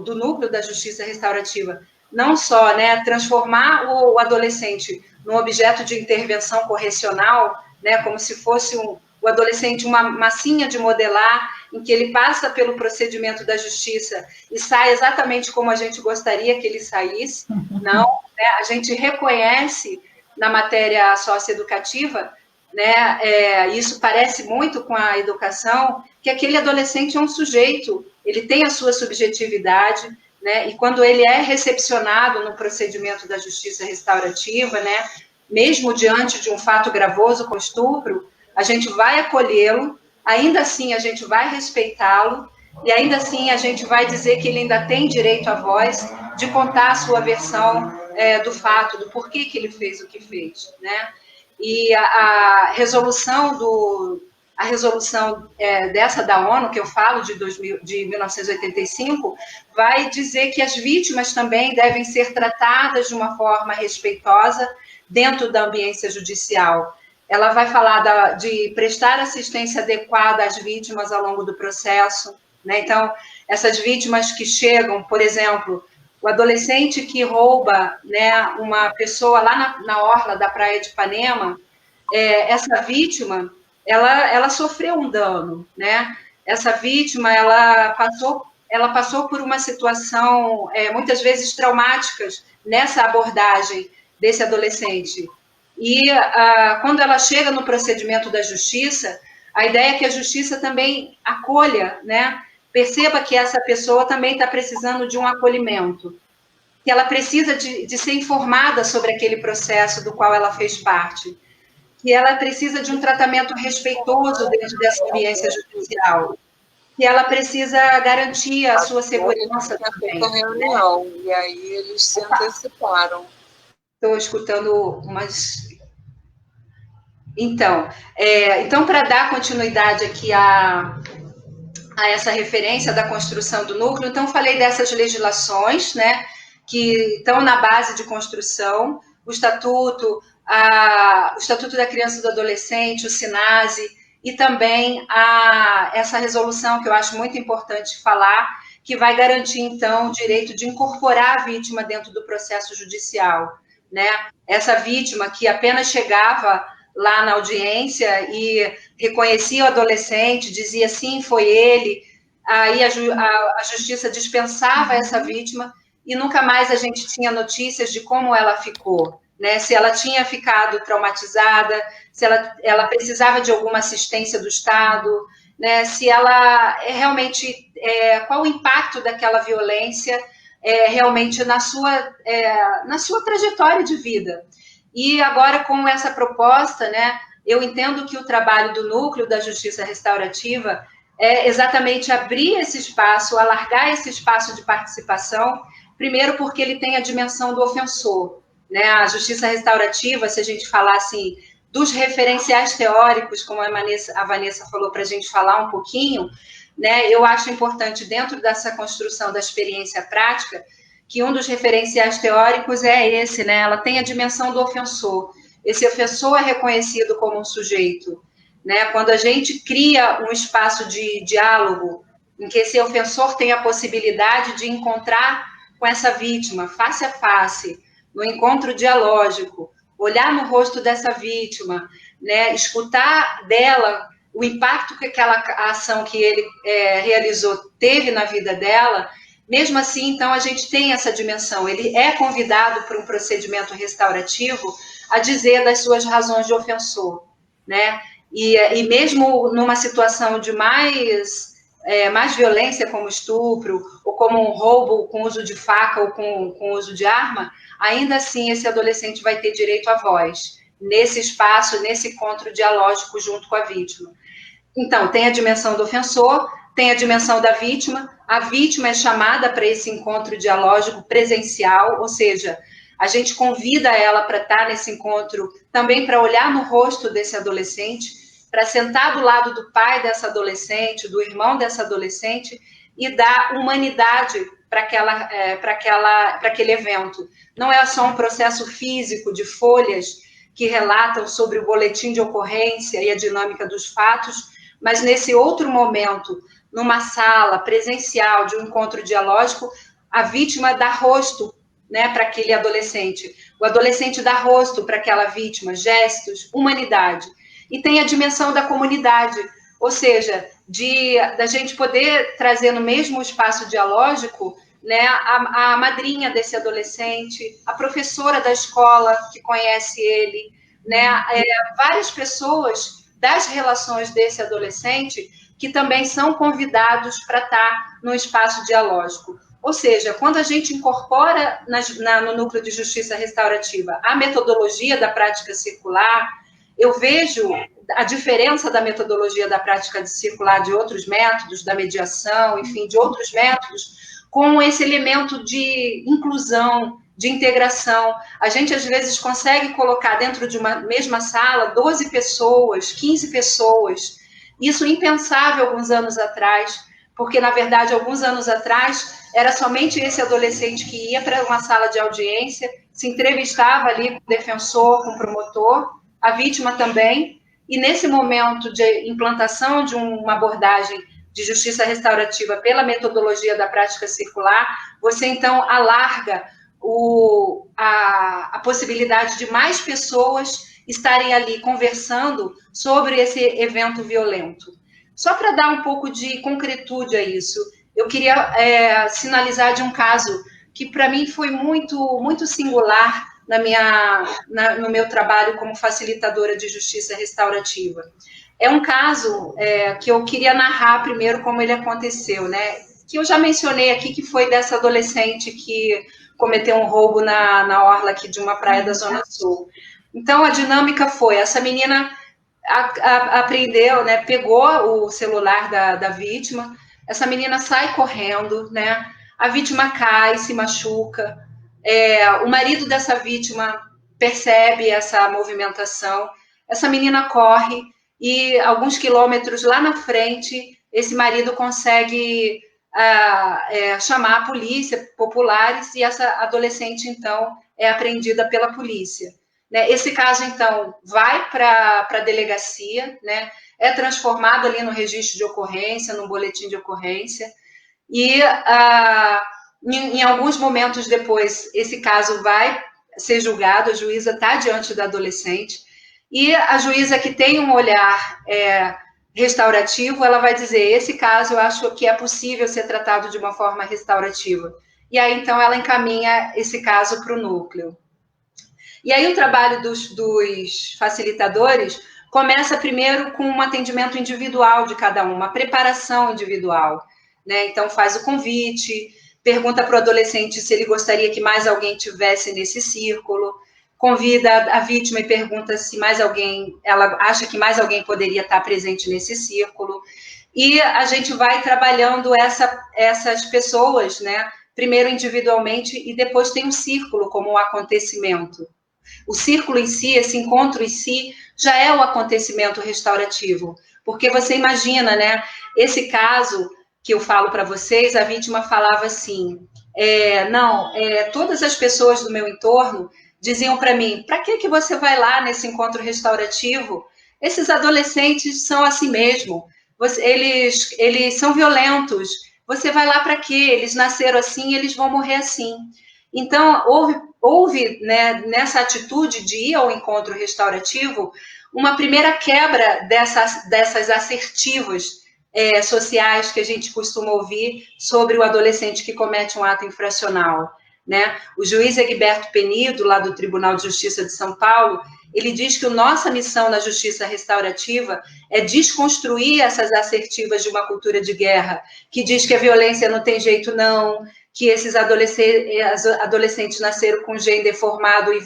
do núcleo da justiça restaurativa, não só transformar o adolescente num objeto de intervenção correcional, como se fosse o adolescente uma massinha de modelar, em que ele passa pelo procedimento da justiça e sai exatamente como a gente gostaria que ele saísse. Não, a gente reconhece na matéria socioeducativa, isso parece muito com a educação, que aquele adolescente é um sujeito, ele tem a sua subjetividade, e quando ele é recepcionado no procedimento da justiça restaurativa, mesmo diante de um fato gravoso como estupro, a gente vai acolhê-lo, ainda assim a gente vai respeitá-lo, e ainda assim a gente vai dizer que ele ainda tem direito à voz de contar a sua versão do fato, do porquê que ele fez o que fez, E a resolução dessa da ONU, que eu falo, de 1985, vai dizer que as vítimas também devem ser tratadas de uma forma respeitosa dentro da ambiência judicial. Ela vai falar de prestar assistência adequada às vítimas ao longo do processo, Então, essas vítimas que chegam, por exemplo, o adolescente que rouba uma pessoa lá na orla da praia de Ipanema, essa vítima, ela sofreu um dano, Essa vítima, ela passou por uma situação, muitas vezes, traumática nessa abordagem desse adolescente. E quando ela chega no procedimento da justiça, a ideia é que a justiça também acolha, perceba que essa pessoa também está precisando de um acolhimento, que ela precisa de ser informada sobre aquele processo do qual ela fez parte, que ela precisa de um tratamento respeitoso dentro dessa ambiência judicial, que ela precisa garantir a sua segurança também. Reunião, e aí eles se anteciparam. Estou escutando umas... Então, para dar continuidade aqui a essa referência da construção do núcleo, então falei dessas legislações, que estão na base de construção, o Estatuto da Criança e do Adolescente, o SINASE, e também essa resolução, que eu acho muito importante falar, que vai garantir, então, o direito de incorporar a vítima dentro do processo judicial, Essa vítima que apenas chegava lá na audiência e reconhecia o adolescente, dizia sim, foi ele, aí a justiça dispensava essa vítima e nunca mais a gente tinha notícias de como ela ficou, né? Se ela tinha ficado traumatizada, se ela precisava de alguma assistência do Estado, né? Se ela realmente, qual o impacto daquela violência realmente na sua trajetória de vida. E agora, com essa proposta, né, eu entendo que o trabalho do núcleo da justiça restaurativa é exatamente abrir esse espaço, alargar esse espaço de participação, primeiro porque ele tem a dimensão do ofensor, né? A justiça restaurativa, se a gente falar assim, dos referenciais teóricos, como a Vanessa falou para a gente falar um pouquinho, né? Eu acho importante, dentro dessa construção da experiência prática, que um dos referenciais teóricos é esse, né? Ela tem a dimensão do ofensor. Esse ofensor é reconhecido como um sujeito, né? Quando a gente cria um espaço de diálogo, em que esse ofensor tem a possibilidade de encontrar com essa vítima, face a face, no encontro dialógico, olhar no rosto dessa vítima, né? Escutar dela o impacto que aquela ação que ele realizou teve na vida dela. Mesmo assim, então, a gente tem essa dimensão. Ele é convidado para um procedimento restaurativo a dizer das suas razões de ofensor, né? E mesmo numa situação de mais violência, como estupro, ou como um roubo com uso de faca ou com uso de arma, ainda assim esse adolescente vai ter direito à voz, nesse espaço, nesse encontro dialógico junto com a vítima. Então, tem a dimensão do ofensor, tem a dimensão da vítima. A vítima é chamada para esse encontro dialógico presencial, ou seja, a gente convida ela para estar nesse encontro também para olhar no rosto desse adolescente, para sentar do lado do pai dessa adolescente, do irmão dessa adolescente e dar humanidade para aquele evento. Não é só um processo físico de folhas que relatam sobre o boletim de ocorrência e a dinâmica dos fatos, mas nesse outro momento, numa sala presencial de um encontro dialógico, a vítima dá rosto, né, para aquele adolescente. O adolescente dá rosto para aquela vítima, gestos, humanidade. E tem a dimensão da comunidade, ou seja, da gente poder trazer no mesmo espaço dialógico, né, a madrinha desse adolescente, a professora da escola que conhece ele, né, várias pessoas das relações desse adolescente que também são convidados para estar no espaço dialógico. Ou seja, quando a gente incorpora no núcleo de justiça restaurativa a metodologia da prática circular, eu vejo a diferença da metodologia da prática circular de outros métodos, da mediação, enfim, de outros métodos, com esse elemento de inclusão, de integração. A gente, às vezes, consegue colocar dentro de uma mesma sala 12 pessoas, 15 pessoas. Isso impensável alguns anos atrás, porque, na verdade, alguns anos atrás, era somente esse adolescente que ia para uma sala de audiência, se entrevistava ali com o defensor, com o promotor, a vítima também, e nesse momento de implantação de uma abordagem de justiça restaurativa pela metodologia da prática circular, você, então, alarga a possibilidade de mais pessoas estarem ali conversando sobre esse evento violento. Só para dar um pouco de concretude a isso, eu queria sinalizar de um caso que, para mim, foi muito, muito singular no meu trabalho como facilitadora de justiça restaurativa. É um caso que eu queria narrar primeiro como ele aconteceu, né? Que eu já mencionei aqui, que foi dessa adolescente que cometeu um roubo na orla aqui de uma praia da Zona Sul. Então, a dinâmica foi, essa menina apreendeu, né, pegou o celular da vítima, essa menina sai correndo, né? A vítima cai, se machuca, o marido dessa vítima percebe essa movimentação, essa menina corre e alguns quilômetros lá na frente, esse marido consegue chamar a polícia, populares, e essa adolescente, então, é apreendida pela polícia. Né? Esse caso, então, vai para a delegacia, né? É transformado ali no registro de ocorrência, no boletim de ocorrência, e em alguns momentos depois, esse caso vai ser julgado, a juíza está diante da adolescente, e a juíza, que tem um olhar restaurativo, ela vai dizer, esse caso eu acho que é possível ser tratado de uma forma restaurativa. E aí, então, ela encaminha esse caso para o núcleo. E aí o trabalho dos facilitadores começa primeiro com um atendimento individual de cada um, uma preparação individual, né? Então faz o convite, pergunta para o adolescente se ele gostaria que mais alguém tivesse nesse círculo, convida a vítima e pergunta se mais alguém, ela acha que mais alguém poderia estar presente nesse círculo. E a gente vai trabalhando essas pessoas, né? Primeiro individualmente e depois tem um círculo como um acontecimento. O círculo em si, esse encontro em si, já é o acontecimento restaurativo. Porque você imagina, né? Esse caso que eu falo para vocês, a vítima falava assim, todas as pessoas do meu entorno diziam para mim, para que você vai lá nesse encontro restaurativo? Esses adolescentes são assim mesmo, eles são violentos, você vai lá para quê? Eles nasceram assim, eles vão morrer assim. Então, houve né, nessa atitude de ir ao encontro restaurativo, uma primeira quebra dessas assertivas sociais que a gente costuma ouvir sobre o adolescente que comete um ato infracional. Né? O juiz Egberto Penido, lá do Tribunal de Justiça de São Paulo, ele diz que a nossa missão na justiça restaurativa é desconstruir essas assertivas de uma cultura de guerra, que diz que a violência não tem jeito não, que esses adolescentes nasceram com gene deformado e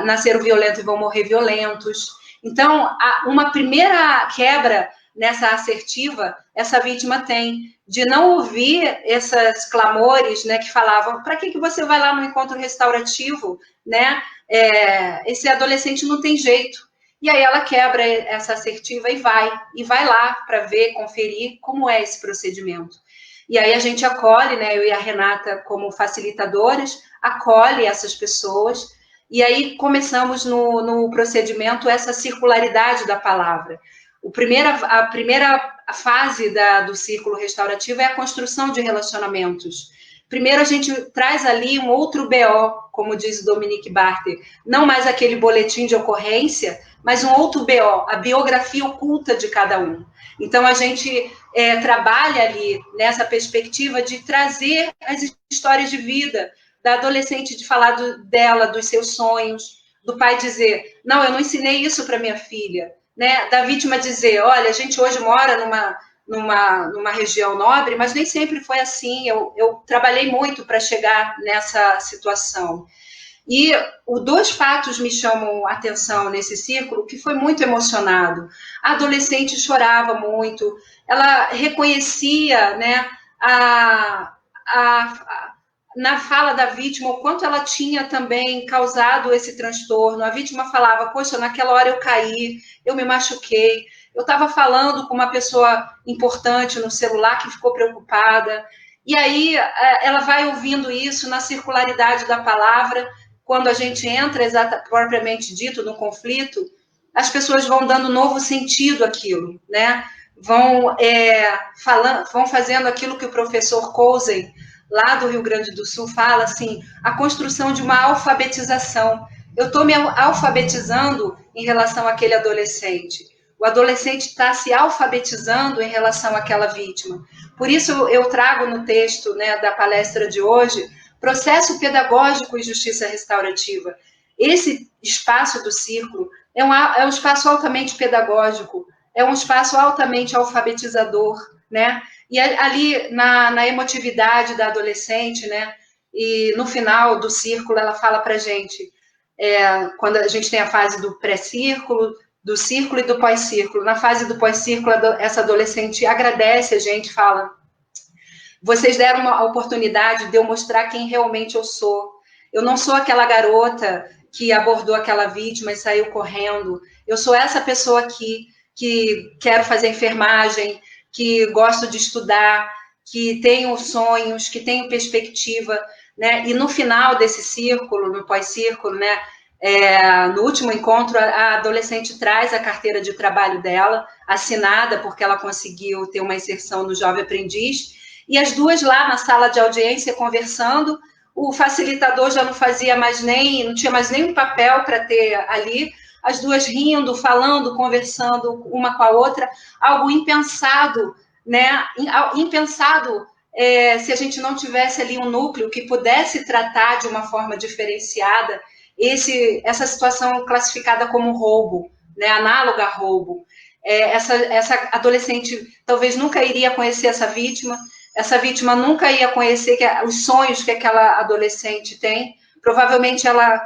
nasceram violentos e vão morrer violentos. Então, uma primeira quebra nessa assertiva, essa vítima tem, de não ouvir esses clamores, né, que falavam, para que você vai lá no encontro restaurativo, né? Esse adolescente não tem jeito. E aí ela quebra essa assertiva e vai lá para ver, conferir como é esse procedimento. E aí a gente acolhe, né, eu e a Renata, como facilitadoras, acolhe essas pessoas, e aí começamos no procedimento essa circularidade da palavra. A primeira fase do círculo restaurativo é a construção de relacionamentos. Primeiro a gente traz ali um outro BO, como diz o Dominique Barter, não mais aquele boletim de ocorrência, mas um outro BO, a biografia oculta de cada um. Então, a gente trabalha ali nessa perspectiva de trazer as histórias de vida da adolescente, de falar dela, dos seus sonhos, do pai dizer, não, eu não ensinei isso para minha filha, né? Da vítima dizer, olha, a gente hoje mora numa região nobre, mas nem sempre foi assim, eu trabalhei muito para chegar nessa situação. E dois fatos me chamam a atenção nesse círculo, que foi muito emocionado. A adolescente chorava muito, ela reconhecia, né, na fala da vítima o quanto ela tinha também causado esse transtorno. A vítima falava, poxa, naquela hora eu caí, eu me machuquei, eu estava falando com uma pessoa importante no celular que ficou preocupada. E aí ela vai ouvindo isso na circularidade da palavra. Quando a gente entra, propriamente dito, no conflito, as pessoas vão dando novo sentido àquilo, né? Vão fazendo aquilo que o professor Cousey, lá do Rio Grande do Sul, fala, assim, a construção de uma alfabetização. Eu estou me alfabetizando em relação àquele adolescente. O adolescente está se alfabetizando em relação àquela vítima. Por isso, eu trago no texto, né, da palestra de hoje, processo pedagógico e justiça restaurativa. Esse espaço do círculo é um espaço altamente pedagógico, é um espaço altamente alfabetizador, né? E ali, na emotividade da adolescente, né? E no final do círculo, ela fala para a gente, quando a gente tem a fase do pré-círculo, do círculo e do pós-círculo. Na fase do pós-círculo, essa adolescente agradece a gente, fala, vocês deram uma oportunidade de eu mostrar quem realmente eu sou. Eu não sou aquela garota que abordou aquela vítima e saiu correndo. Eu sou essa pessoa aqui que quero fazer enfermagem, que gosto de estudar, que tenho sonhos, que tenho perspectiva, né? E no final desse círculo, no pós-círculo, né? No último encontro, a adolescente traz a carteira de trabalho dela, assinada, porque ela conseguiu ter uma inserção no Jovem Aprendiz, e as duas lá na sala de audiência conversando, o facilitador já não tinha mais nenhum papel para ter ali, as duas rindo, falando, conversando uma com a outra, algo impensado, né? Impensado se a gente não tivesse ali um núcleo que pudesse tratar de uma forma diferenciada essa situação classificada como roubo, né? Análoga a roubo. Essa adolescente talvez nunca iria conhecer essa vítima nunca ia conhecer os sonhos que aquela adolescente tem, provavelmente ela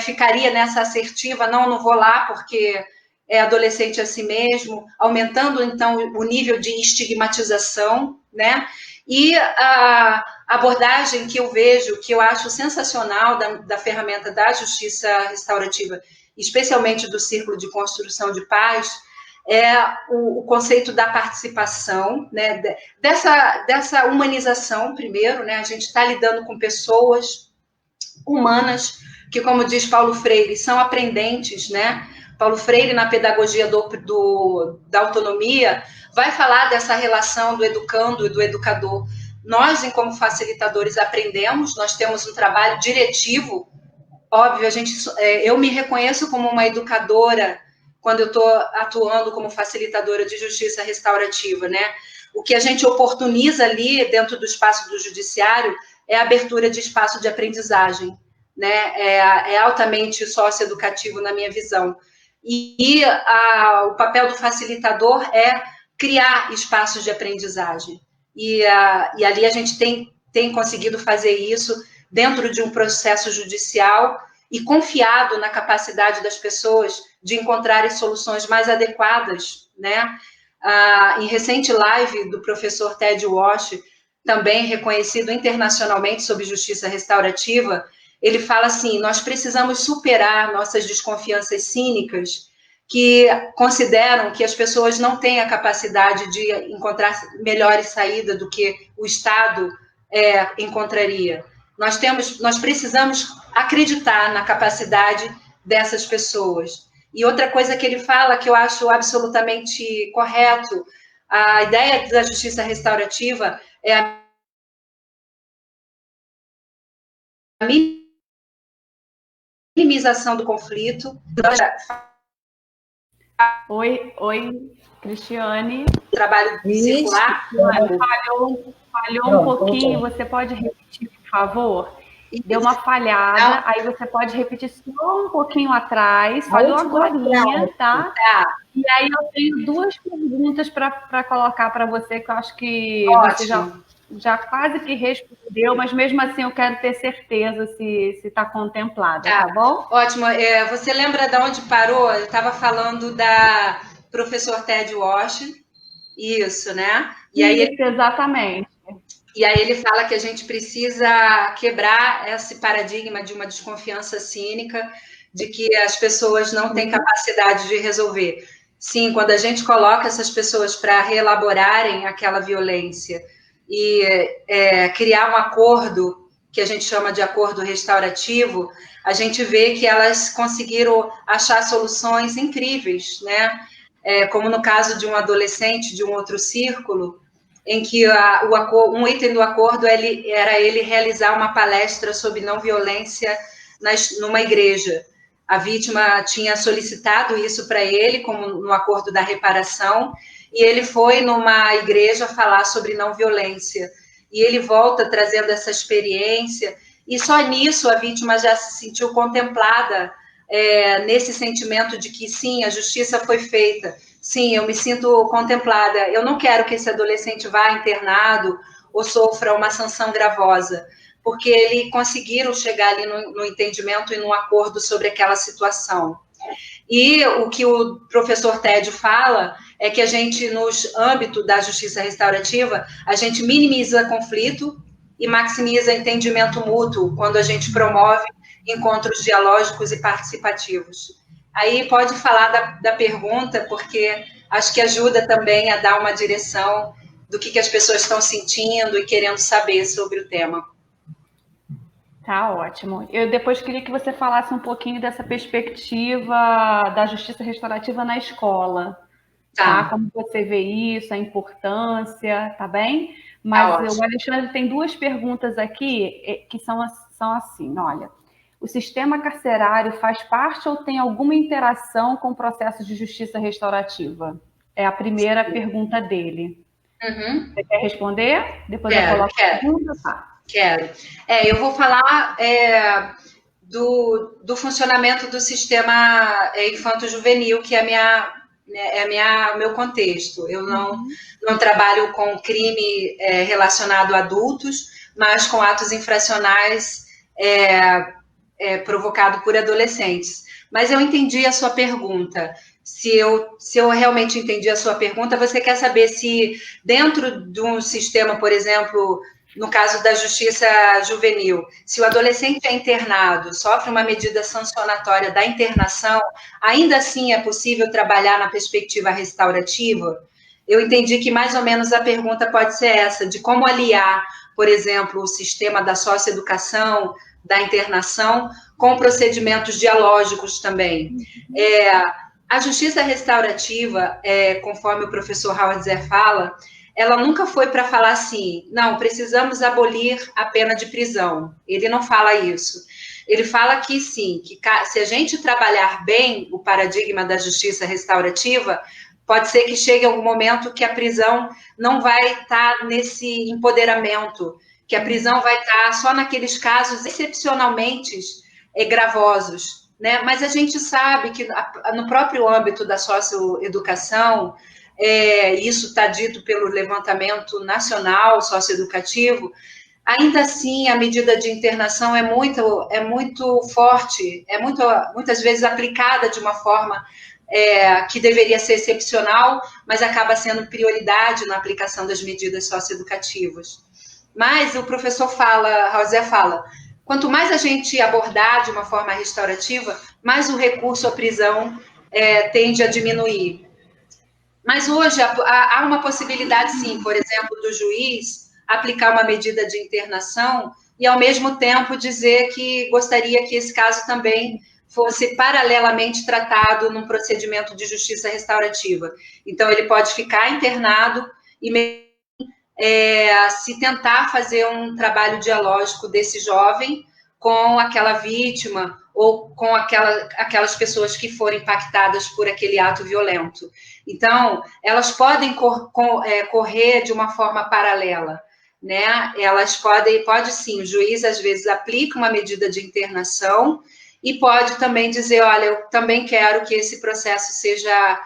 ficaria nessa assertiva, não vou lá porque é adolescente assim mesmo, aumentando então o nível de estigmatização, né? E a abordagem que eu vejo, que eu acho sensacional da ferramenta da justiça restaurativa, especialmente do Círculo de Construção de Paz, é o conceito da participação, né? Dessa humanização, primeiro, né? A gente está lidando com pessoas humanas, que, como diz Paulo Freire, são aprendentes, né? Paulo Freire, na pedagogia da autonomia, vai falar dessa relação do educando e do educador. Nós, como facilitadores, aprendemos, nós temos um trabalho diretivo, óbvio, eu me reconheço como uma educadora quando eu estou atuando como facilitadora de justiça restaurativa, né? O que a gente oportuniza ali dentro do espaço do judiciário é a abertura de espaço de aprendizagem, né? É altamente socioeducativo na minha visão. E o papel do facilitador é criar espaços de aprendizagem. E ali a gente tem conseguido fazer isso dentro de um processo judicial e confiado na capacidade das pessoas de encontrarem soluções mais adequadas, né? Em recente live do professor Ted Walsh, também reconhecido internacionalmente sobre justiça restaurativa, ele fala assim: nós precisamos superar nossas desconfianças cínicas que consideram que as pessoas não têm a capacidade de encontrar melhores saídas do que o Estado encontraria. Nós precisamos acreditar na capacidade dessas pessoas. E outra coisa que ele fala, que eu acho absolutamente correto, a ideia da justiça restaurativa é a minimização do conflito. Oi, Cristiane. Trabalho circular. Falhou um pouquinho, você pode repetir, por favor? Deu uma falhada, aí você pode repetir só um pouquinho atrás, falhou agorinha, tá? E aí eu tenho duas perguntas para colocar para você, que eu acho que você já quase que respondeu, mas mesmo assim eu quero ter certeza se está contemplada, tá bom? Ótimo. Você lembra de onde parou? Eu estava falando da professor Ted Walsh, isso, né? E aí, exatamente. E aí ele fala que a gente precisa quebrar esse paradigma de uma desconfiança cínica, de que as pessoas não têm capacidade de resolver. Sim, quando a gente coloca essas pessoas para reelaborarem aquela violência e criar um acordo, que a gente chama de acordo restaurativo, a gente vê que elas conseguiram achar soluções incríveis, né? Como no caso de um adolescente de um outro círculo, em que um item do acordo era ele realizar uma palestra sobre não violência numa igreja. A vítima tinha solicitado isso para ele, como no acordo da reparação, e ele foi numa igreja falar sobre não violência. E ele volta trazendo essa experiência, e só nisso a vítima já se sentiu contemplada nesse sentimento de que, sim, a justiça foi feita. Sim, eu me sinto contemplada. Eu não quero que esse adolescente vá internado ou sofra uma sanção gravosa, porque eles conseguiram chegar ali no entendimento e no acordo sobre aquela situação. E o que o professor Ted fala é que a gente, no âmbito da justiça restaurativa, a gente minimiza conflito e maximiza entendimento mútuo quando a gente promove encontros dialógicos e participativos. Aí pode falar da pergunta, porque acho que ajuda também a dar uma direção do que as pessoas estão sentindo e querendo saber sobre o tema. Tá ótimo. Eu depois queria que você falasse um pouquinho dessa perspectiva da justiça restaurativa na escola. Tá? Como você vê isso, a importância, tá bem? Mas o Alexandre tem duas perguntas aqui que são assim, olha. o sistema carcerário faz parte ou tem alguma interação com o processo de justiça restaurativa? É a primeira pergunta dele. Você quer responder? Depois eu coloco a pergunta. Tá. Quero. Eu vou falar do funcionamento do sistema infanto-juvenil, que é meu contexto. Eu não trabalho com crime relacionado a adultos, mas com atos infracionais provocado por adolescentes. Mas eu entendi a sua pergunta. Se eu realmente entendi a sua pergunta, você quer saber se dentro de um sistema, por exemplo, no caso da justiça juvenil, se o adolescente é internado, sofre uma medida sancionatória da internação, ainda assim é possível trabalhar na perspectiva restaurativa? Eu entendi que mais ou menos a pergunta pode ser essa, de como aliar, por exemplo, o sistema da socioeducação, da internação, com procedimentos dialógicos também. A justiça restaurativa, conforme o professor Howard Zer fala, ela nunca foi para falar assim, não, precisamos abolir a pena de prisão. Ele não fala isso. Ele fala que sim, que se a gente trabalhar bem o paradigma da justiça restaurativa, pode ser que chegue algum momento que a prisão não vai estar nesse empoderamento, que a prisão vai estar só naqueles casos excepcionalmente gravosos, né? Mas a gente sabe que no próprio âmbito da socioeducação, isso está dito pelo levantamento nacional socioeducativo, ainda assim a medida de internação é muito forte, muitas vezes aplicada de uma forma que deveria ser excepcional, mas acaba sendo prioridade na aplicação das medidas socioeducativas. Mas o professor Howard fala, quanto mais a gente abordar de uma forma restaurativa, mais o recurso à prisão tende a diminuir. Mas hoje há uma possibilidade, sim, por exemplo, do juiz aplicar uma medida de internação e, ao mesmo tempo, dizer que gostaria que esse caso também fosse paralelamente tratado num procedimento de justiça restaurativa. Então, ele pode ficar internado e se tentar fazer um trabalho dialógico desse jovem com aquela vítima ou com aquelas pessoas que foram impactadas por aquele ato violento. Então, elas podem correr de uma forma paralela, né? Elas pode sim, o juiz às vezes aplica uma medida de internação e pode também dizer, olha, eu também quero que esse processo seja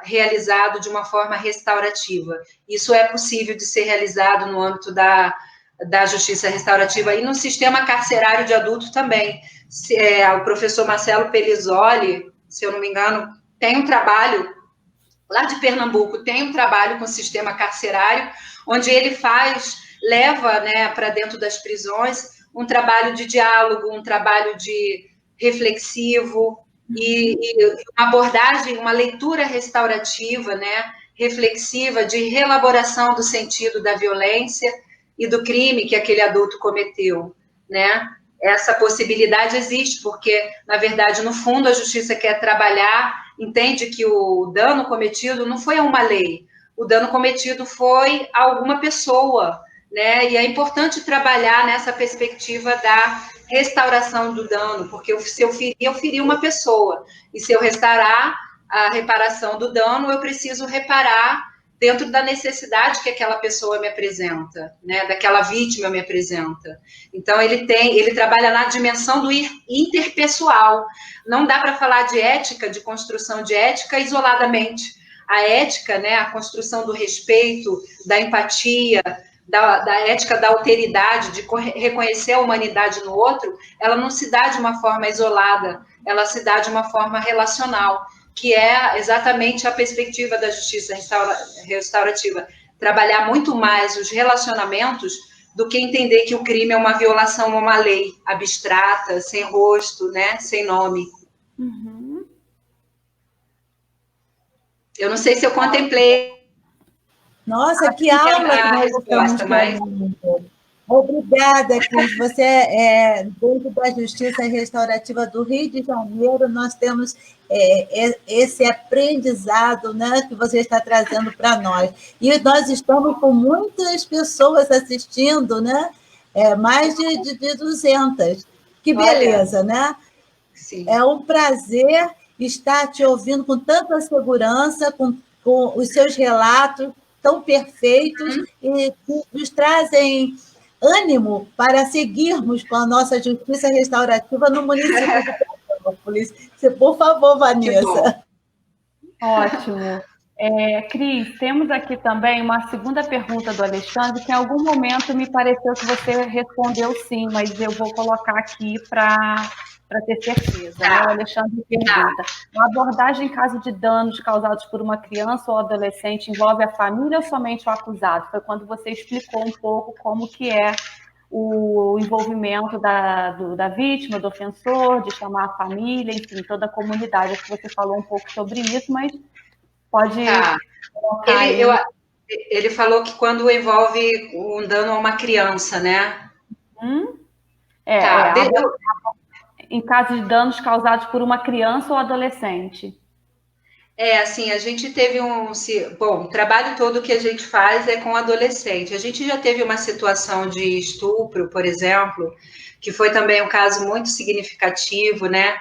realizado de uma forma restaurativa. Isso é possível de ser realizado no âmbito da justiça restaurativa e no sistema carcerário de adulto também. O professor Marcelo Pellizzoli, se eu não me engano, tem um trabalho, lá de Pernambuco, tem um trabalho com o sistema carcerário, onde ele leva, né, para dentro das prisões um trabalho de diálogo, um trabalho de reflexivo, e uma abordagem, uma leitura restaurativa, né, reflexiva, de reelaboração do sentido da violência e do crime que aquele adulto cometeu, né? Essa possibilidade existe, porque, na verdade, no fundo, a justiça quer trabalhar, entende que o dano cometido não foi a uma lei, o dano cometido foi a alguma pessoa, né? E é importante trabalhar nessa perspectiva da restauração do dano, porque se eu feri uma pessoa, e se eu restaurar a reparação do dano, eu preciso reparar dentro da necessidade que aquela pessoa me apresenta, né, daquela vítima me apresenta. Então, ele trabalha na dimensão do interpessoal. Não dá para falar de ética, de construção de ética isoladamente. A ética, né, a construção do respeito, da empatia, da ética da alteridade, de reconhecer a humanidade no outro, ela não se dá de uma forma isolada, ela se dá de uma forma relacional, que é exatamente a perspectiva da justiça restaurativa, trabalhar muito mais os relacionamentos do que entender que o crime é uma violação a uma lei abstrata, sem rosto, né, sem nome. Uhum. Eu não sei se eu contemplei. Nossa, que aula que nós estamos tendo. Obrigada, Cris. Você dentro da Justiça Restaurativa do Rio de Janeiro, nós temos esse aprendizado, né, que você está trazendo para nós. E nós estamos com muitas pessoas assistindo, né, mais de 200. Que beleza, né? Sim. É um prazer estar te ouvindo com tanta segurança, com os seus relatos tão perfeitos e que nos trazem ânimo para seguirmos com a nossa justiça restaurativa no município de Petrópolis. Por favor, Vanessa. Ótimo. Cris, temos aqui também uma segunda pergunta do Alexandre, que em algum momento me pareceu que você respondeu sim, mas eu vou colocar aqui para ter certeza. Né? O Alexandre pergunta: a abordagem em caso de danos causados por uma criança ou adolescente envolve a família ou somente o acusado? Foi quando você explicou um pouco como que é o envolvimento da vítima, do ofensor, de chamar a família, enfim, toda a comunidade. Acho que você falou um pouco sobre isso, mas pode colocar aí. Ele falou que quando envolve um dano a uma criança, né? Em caso de danos causados por uma criança ou adolescente. Assim, a gente teve o trabalho todo que a gente faz é com adolescente. A gente já teve uma situação de estupro, por exemplo, que foi também um caso muito significativo, né?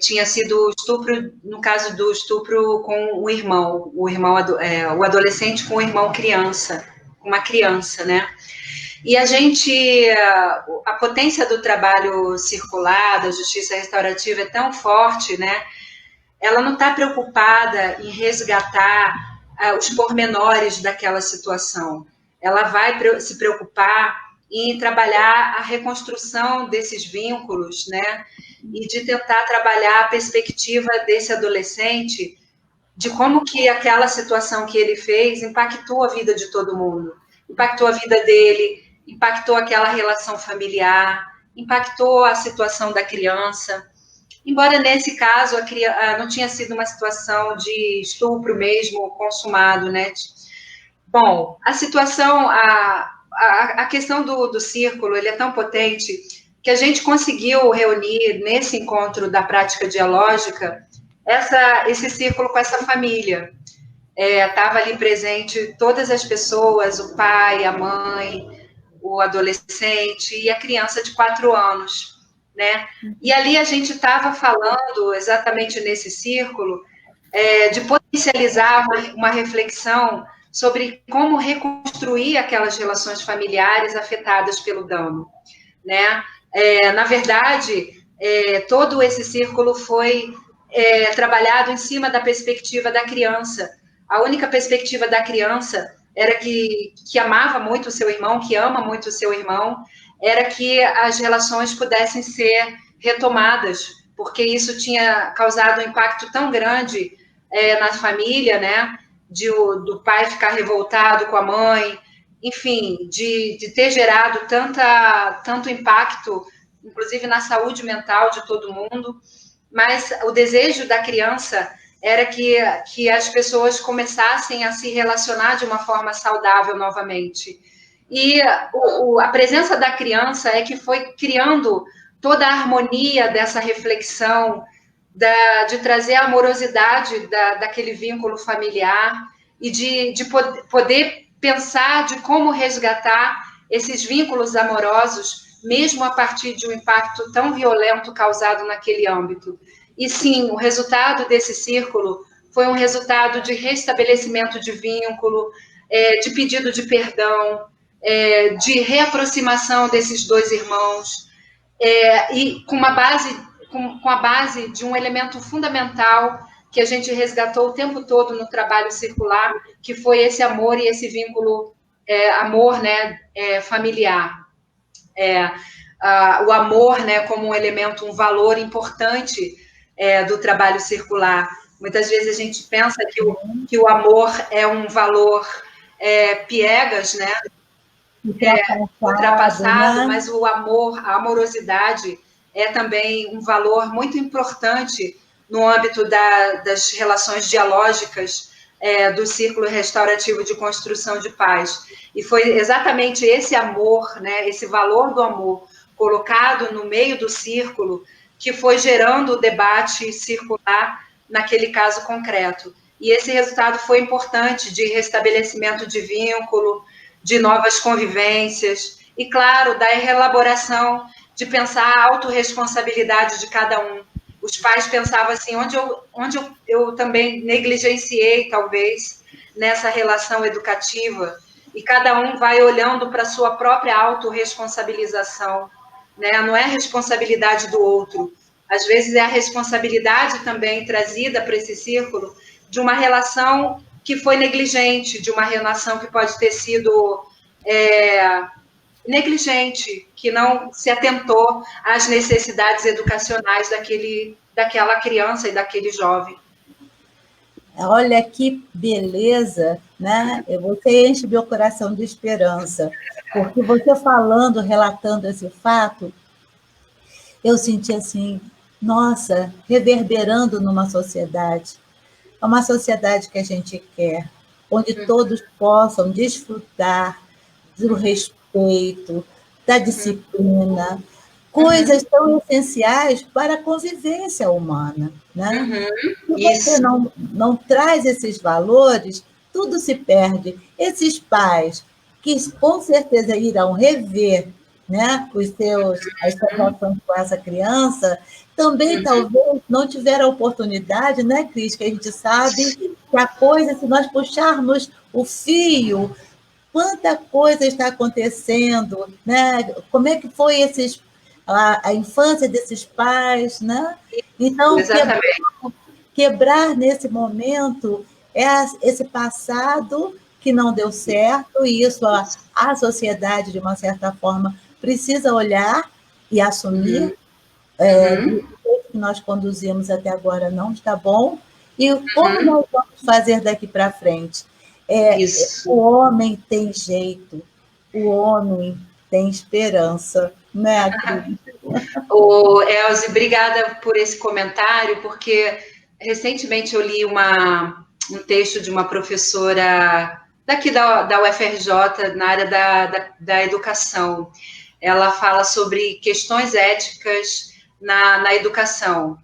Tinha sido estupro, no caso do estupro com o adolescente com o irmão criança, uma criança, né? E a potência do trabalho circular, da justiça restaurativa é tão forte, né? Ela não está preocupada em resgatar os pormenores daquela situação. Ela vai se preocupar em trabalhar a reconstrução desses vínculos, né? E de tentar trabalhar a perspectiva desse adolescente, de como que aquela situação que ele fez impactou a vida de todo mundo. Impactou a vida dele, impactou aquela relação familiar, impactou a situação da criança. Embora nesse caso não tinha sido uma situação de estupro mesmo consumado, né? Bom, a situação, a questão do círculo, ele é tão potente que a gente conseguiu reunir nesse encontro da prática dialógica esse círculo com essa família. Estava ali presente todas as pessoas, o pai, a mãe, o adolescente e a criança de 4 anos. Né? E ali a gente estava falando, exatamente nesse círculo, de potencializar uma reflexão sobre como reconstruir aquelas relações familiares afetadas pelo dano. Né? Na verdade, todo esse círculo foi trabalhado em cima da perspectiva da criança. A única perspectiva da criança era que amava muito o seu irmão, que ama muito o seu irmão, era que as relações pudessem ser retomadas, porque isso tinha causado um impacto tão grande na família, né? Do pai ficar revoltado com a mãe, enfim, de ter gerado tanto impacto, inclusive na saúde mental de todo mundo. Mas o desejo da criança era que as pessoas começassem a se relacionar de uma forma saudável novamente. E a presença da criança é que foi criando toda a harmonia dessa reflexão, de trazer a amorosidade daquele vínculo familiar e de poder pensar de como resgatar esses vínculos amorosos, mesmo a partir de um impacto tão violento causado naquele âmbito. E sim, o resultado desse círculo foi um resultado de restabelecimento de vínculo, de pedido de perdão, de reaproximação desses dois irmãos, e com a base de um elemento fundamental que a gente resgatou o tempo todo no trabalho circular, que foi esse amor e esse vínculo, amor, né, familiar. O amor, né, como um elemento, um valor importante do trabalho circular. Muitas vezes a gente pensa que o amor é um valor piegas, né, ultrapassado, né? Mas o amor, a amorosidade é também um valor muito importante no âmbito das relações dialógicas do círculo restaurativo de construção de paz. E foi exatamente esse amor, né, esse valor do amor colocado no meio do círculo que foi gerando o debate circular naquele caso concreto. E esse resultado foi importante de restabelecimento de vínculo, de novas convivências e, claro, da reelaboração de pensar a autorresponsabilidade de cada um. Os pais pensavam assim, onde eu também negligenciei, talvez, nessa relação educativa, e cada um vai olhando para a sua própria autorresponsabilização, né? Não é a responsabilidade do outro, às vezes é a responsabilidade também trazida para esse círculo de uma relação que foi negligente, de uma relação que pode ter sido negligente, que não se atentou às necessidades educacionais daquela criança e daquele jovem. Olha que beleza, né? Você enche meu coração de esperança, porque você falando, relatando esse fato, eu senti assim, nossa, reverberando numa sociedade. É uma sociedade que a gente quer, onde todos possam desfrutar do respeito, da disciplina, coisas tão essenciais para a convivência humana, né? Se você não traz esses valores, tudo se perde. Esses pais que com certeza irão rever, né, as suas relações com essa criança, também talvez não tiveram a oportunidade, né, Cris, que a gente sabe que a coisa, se nós puxarmos o fio, quanta coisa está acontecendo, né? Como é que foi a infância desses pais, né? Então, quebrar nesse momento esse passado que não deu certo, e isso a sociedade, de uma certa forma, precisa olhar e assumir. O que nós conduzimos até agora não está bom, e como nós vamos fazer daqui para frente? O homem tem jeito, o homem tem esperança, né, Cris? Elze, obrigada por esse comentário, porque recentemente eu li um texto de uma professora daqui da UFRJ, na área da educação. Ela fala sobre questões éticas na educação.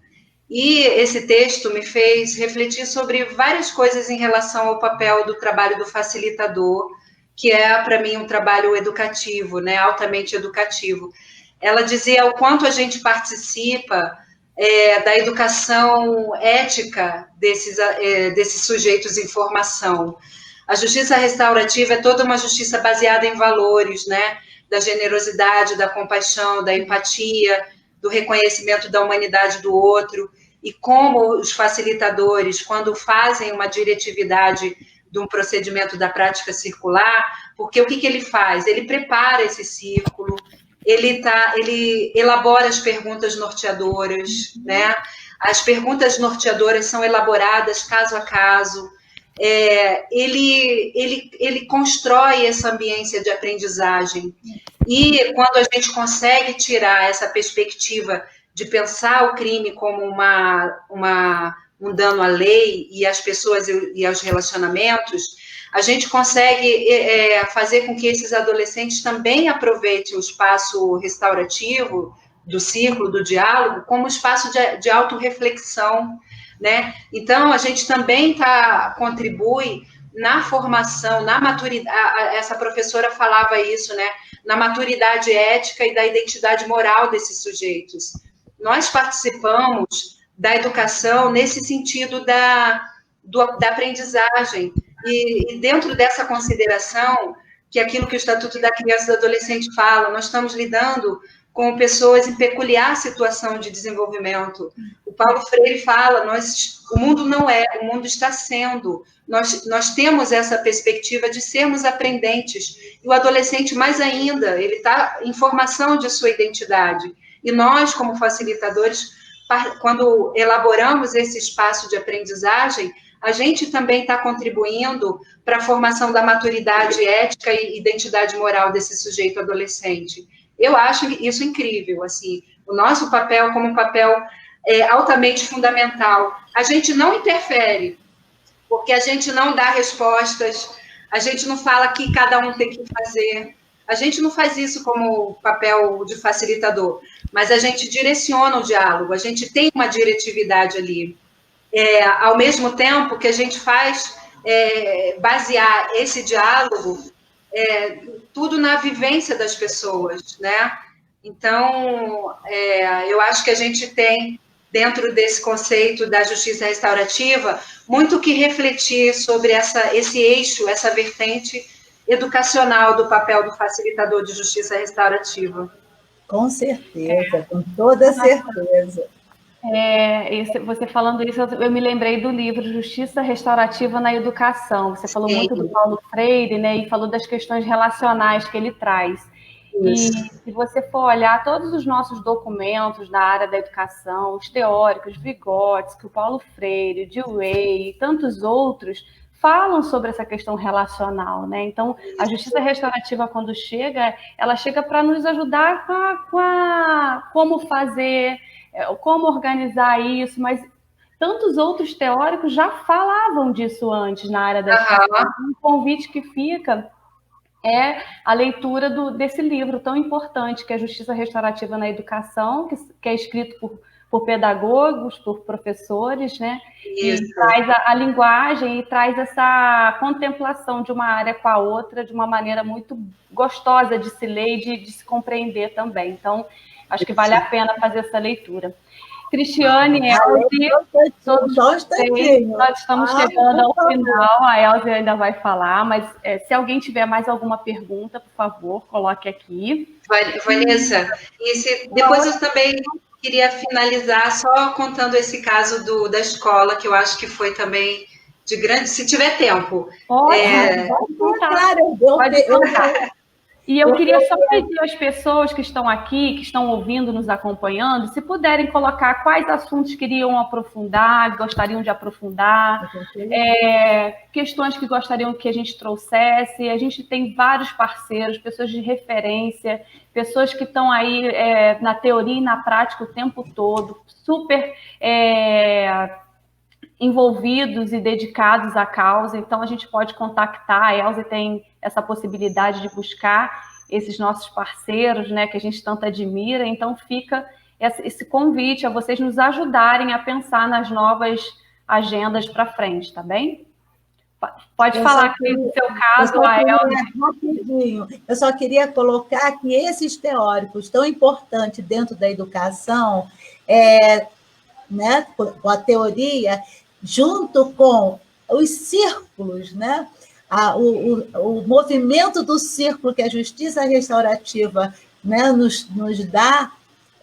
E esse texto me fez refletir sobre várias coisas em relação ao papel do trabalho do facilitador, que é, para mim, um trabalho educativo, né, altamente educativo. Ela dizia o quanto a gente participa da educação ética desses sujeitos em formação. A justiça restaurativa é toda uma justiça baseada em valores, né, da generosidade, da compaixão, da empatia, do reconhecimento da humanidade do outro, e como os facilitadores, quando fazem uma diretividade de um procedimento da prática circular, porque o que ele faz? Ele prepara esse círculo, ele elabora as perguntas norteadoras, né? As perguntas norteadoras são elaboradas caso a caso, ele constrói essa ambiência de aprendizagem, e quando a gente consegue tirar essa perspectiva de pensar o crime como um dano à lei e às pessoas e aos relacionamentos, a gente consegue fazer com que esses adolescentes também aproveitem o espaço restaurativo do círculo, do diálogo, como espaço de autorreflexão, né? Então, a gente também contribui na formação, na maturidade, essa professora falava isso, né? Na maturidade ética e da identidade moral desses sujeitos. Nós participamos da educação nesse sentido da aprendizagem, e dentro dessa consideração, que é aquilo que o Estatuto da Criança e do Adolescente fala, nós estamos lidando com pessoas em peculiar situação de desenvolvimento. O Paulo Freire fala, o mundo não é, o mundo está sendo. Nós temos essa perspectiva de sermos aprendentes, e o adolescente mais ainda, ele está em formação de sua identidade. E nós, como facilitadores, quando elaboramos esse espaço de aprendizagem, a gente também está contribuindo para a formação da maturidade ética e identidade moral desse sujeito adolescente. Eu acho isso incrível, assim, o nosso papel como um papel altamente fundamental. A gente não interfere, porque a gente não dá respostas, a gente não fala que cada um tem que fazer, a gente não faz isso como papel de facilitador, mas a gente direciona o diálogo, a gente tem uma diretividade ali. Ao mesmo tempo que a gente faz basear esse diálogo tudo na vivência das pessoas, né? Então, eu acho que a gente tem, dentro desse conceito da justiça restaurativa, muito que refletir sobre esse eixo, essa vertente educacional do papel do facilitador de justiça restaurativa. Com certeza, com toda certeza. Você falando isso, eu me lembrei do livro Justiça Restaurativa na Educação. Você falou muito do Paulo Freire, né? E falou das questões relacionais que ele traz. E se você for olhar todos os nossos documentos na área da educação, os teóricos, Vygotsky, o Paulo Freire, Dewey e tantos outros, falam sobre essa questão relacional, né? Então, a justiça restaurativa, quando chega, ela chega para nos ajudar como fazer, como organizar isso, mas tantos outros teóricos já falavam disso antes na área da educação. Um convite que fica é a leitura desse livro tão importante, que é a Justiça Restaurativa na Educação, que é escrito por pedagogos, por professores, né? Isso. E traz a linguagem e traz essa contemplação de uma área com a outra de uma maneira muito gostosa de se ler e de se compreender também. Então, acho que vale a pena fazer essa leitura. Cristiane, Elze, todos nós estamos chegando ao final, a Elze ainda vai falar, mas se alguém tiver mais alguma pergunta, por favor, coloque aqui. Vanessa, depois eu também queria finalizar só contando esse caso da escola, que eu acho que foi também de grande... Se tiver tempo. Pode contar. Pode contar. E eu queria só pedir às pessoas que estão aqui, que estão ouvindo, nos acompanhando, se puderem colocar quais assuntos queriam aprofundar, gostariam de aprofundar, questões que gostariam que a gente trouxesse. A gente tem vários parceiros, pessoas de referência, pessoas que estão aí na teoria e na prática o tempo todo, super envolvidos e dedicados à causa. Então, a gente pode contactar, a Elze tem essa possibilidade de buscar esses nossos parceiros, né, que a gente tanto admira. Então, fica esse convite a vocês nos ajudarem a pensar nas novas agendas para frente, tá bem? Pode falar aqui do seu caso, a Elze. Rapidinho, eu só queria colocar que esses teóricos tão importantes dentro da educação, né, com a teoria, junto com os círculos, né? O movimento do círculo que a justiça restaurativa, né, nos dá,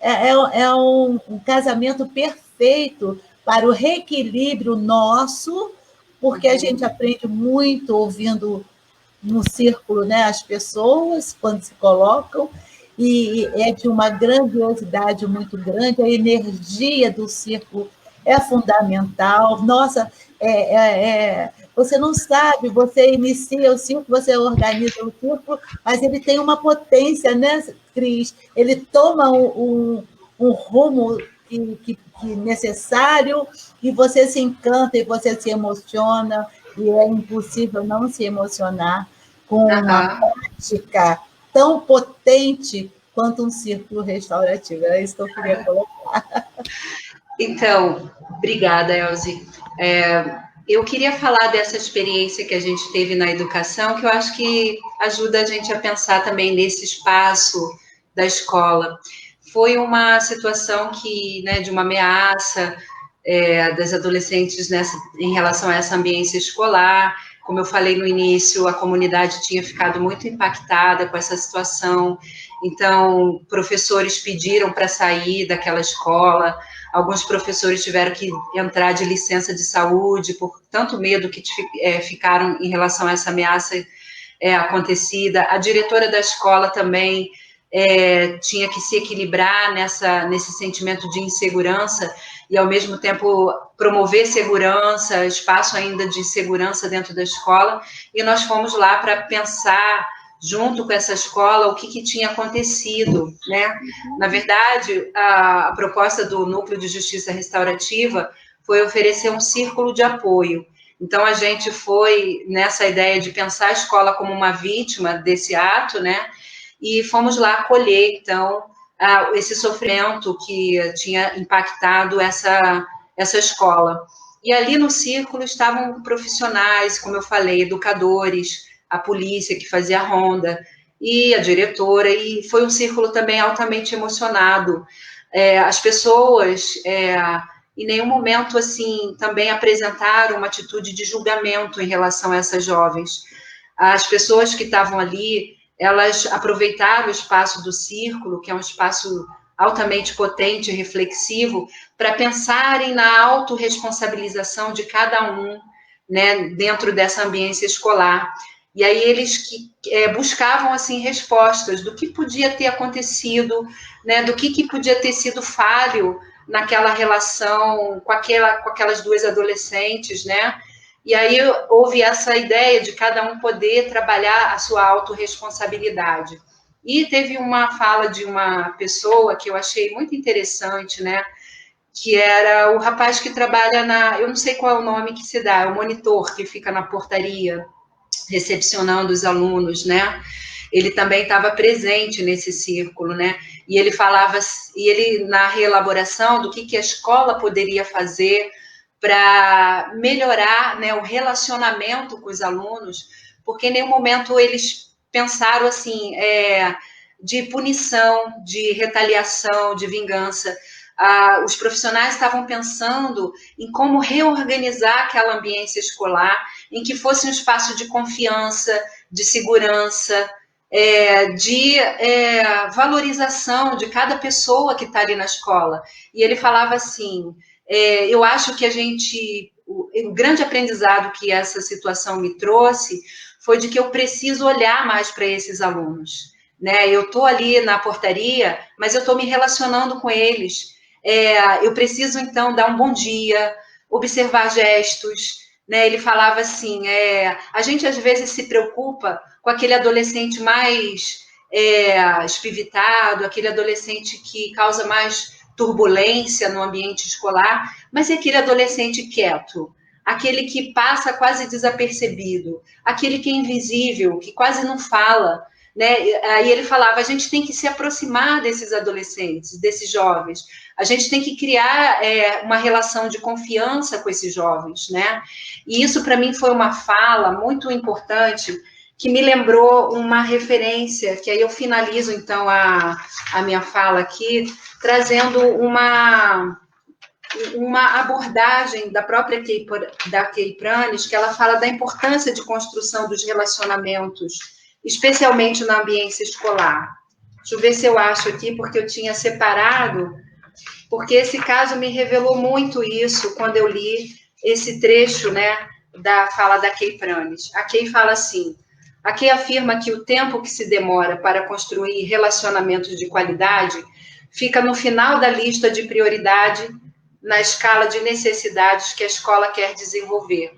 é um casamento perfeito para o reequilíbrio nosso, porque a gente aprende muito ouvindo no círculo, né, as pessoas, quando se colocam, e é de uma grandiosidade muito grande, a energia do círculo é fundamental. Nossa, você não sabe, você inicia o círculo, você organiza o círculo, mas ele tem uma potência, né, Cris? Ele toma um rumo que necessário, e você se encanta, e você se emociona, e é impossível não se emocionar com uma prática tão potente quanto um círculo restaurativo. É isso que eu queria colocar. Então, obrigada, Elze. Eu queria falar dessa experiência que a gente teve na educação, que eu acho que ajuda a gente a pensar também nesse espaço da escola. Foi uma situação né, de uma ameaça das adolescentes em relação a essa ambiência escolar. Como eu falei no início, a comunidade tinha ficado muito impactada com essa situação, então professores pediram para sair daquela escola, alguns professores tiveram que entrar de licença de saúde por tanto medo que ficaram em relação a essa ameaça acontecida. A diretora da escola também tinha que se equilibrar nesse sentimento de insegurança e, ao mesmo tempo, promover segurança, espaço ainda de segurança dentro da escola, e nós fomos lá para pensar, junto com essa escola, o que tinha acontecido, né? Na verdade, a proposta do Núcleo de Justiça Restaurativa foi oferecer um círculo de apoio. Então, a gente foi nessa ideia de pensar a escola como uma vítima desse ato, né? E fomos lá acolher, então, esse sofrimento que tinha impactado essa escola. E ali no círculo estavam profissionais, como eu falei, educadores, a polícia que fazia ronda, e a diretora, e foi um círculo também altamente emocionado. As pessoas, em nenhum momento, assim, também apresentaram uma atitude de julgamento em relação a essas jovens. As pessoas que estavam ali, elas aproveitaram o espaço do círculo, que é um espaço altamente potente e reflexivo, para pensarem na autorresponsabilização de cada um, né, dentro dessa ambiência escolar. E aí eles buscavam, assim, respostas do que podia ter acontecido, né, do que podia ter sido falho naquela relação com aquelas duas adolescentes, né? E aí houve essa ideia de cada um poder trabalhar a sua autorresponsabilidade. E teve uma fala de uma pessoa que eu achei muito interessante, né? Que era o rapaz que trabalha eu não sei qual é o nome que se dá, é o monitor que fica na portaria, recepcionando os alunos, né? Ele também estava presente nesse círculo, né? E ele falava, na reelaboração do que a escola poderia fazer para melhorar, né, o relacionamento com os alunos, porque em nenhum momento eles pensaram assim, de punição, de retaliação, de vingança. Os profissionais estavam pensando em como reorganizar aquela ambiência escolar, em que fosse um espaço de confiança, de segurança, de valorização de cada pessoa que está ali na escola. E ele falava assim, eu acho que o grande aprendizado que essa situação me trouxe foi de que eu preciso olhar mais para esses alunos, né? Eu estou ali na portaria, mas eu estou me relacionando com eles. Eu preciso, então, dar um bom dia, observar gestos, né? Ele falava assim, a gente às vezes se preocupa com aquele adolescente mais espivitado, aquele adolescente que causa mais turbulência no ambiente escolar, mas é aquele adolescente quieto, aquele que passa quase desapercebido, aquele que é invisível, que quase não fala, né? Aí ele falava, a gente tem que se aproximar desses adolescentes, desses jovens, a gente tem que criar uma relação de confiança com esses jovens, né? E isso para mim foi uma fala muito importante, que me lembrou uma referência, que aí eu finalizo então a minha fala aqui, trazendo uma abordagem da própria Kay Pranes, que ela fala da importância de construção dos relacionamentos, especialmente na ambiência escolar. Deixa eu ver se eu acho aqui, porque eu tinha separado, porque esse caso me revelou muito isso quando eu li esse trecho, né, da fala da Kay Pranes. A Kay fala assim, a Kay afirma que o tempo que se demora para construir relacionamentos de qualidade fica no final da lista de prioridade na escala de necessidades que a escola quer desenvolver.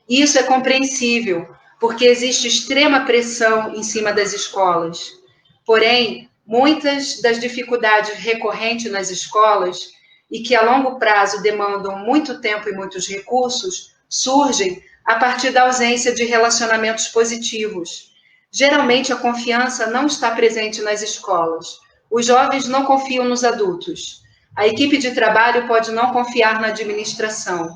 Isso é compreensível, porque existe extrema pressão em cima das escolas. Porém, muitas das dificuldades recorrentes nas escolas e que a longo prazo demandam muito tempo e muitos recursos, surgem a partir da ausência de relacionamentos positivos. Geralmente, a confiança não está presente nas escolas. Os jovens não confiam nos adultos. A equipe de trabalho pode não confiar na administração.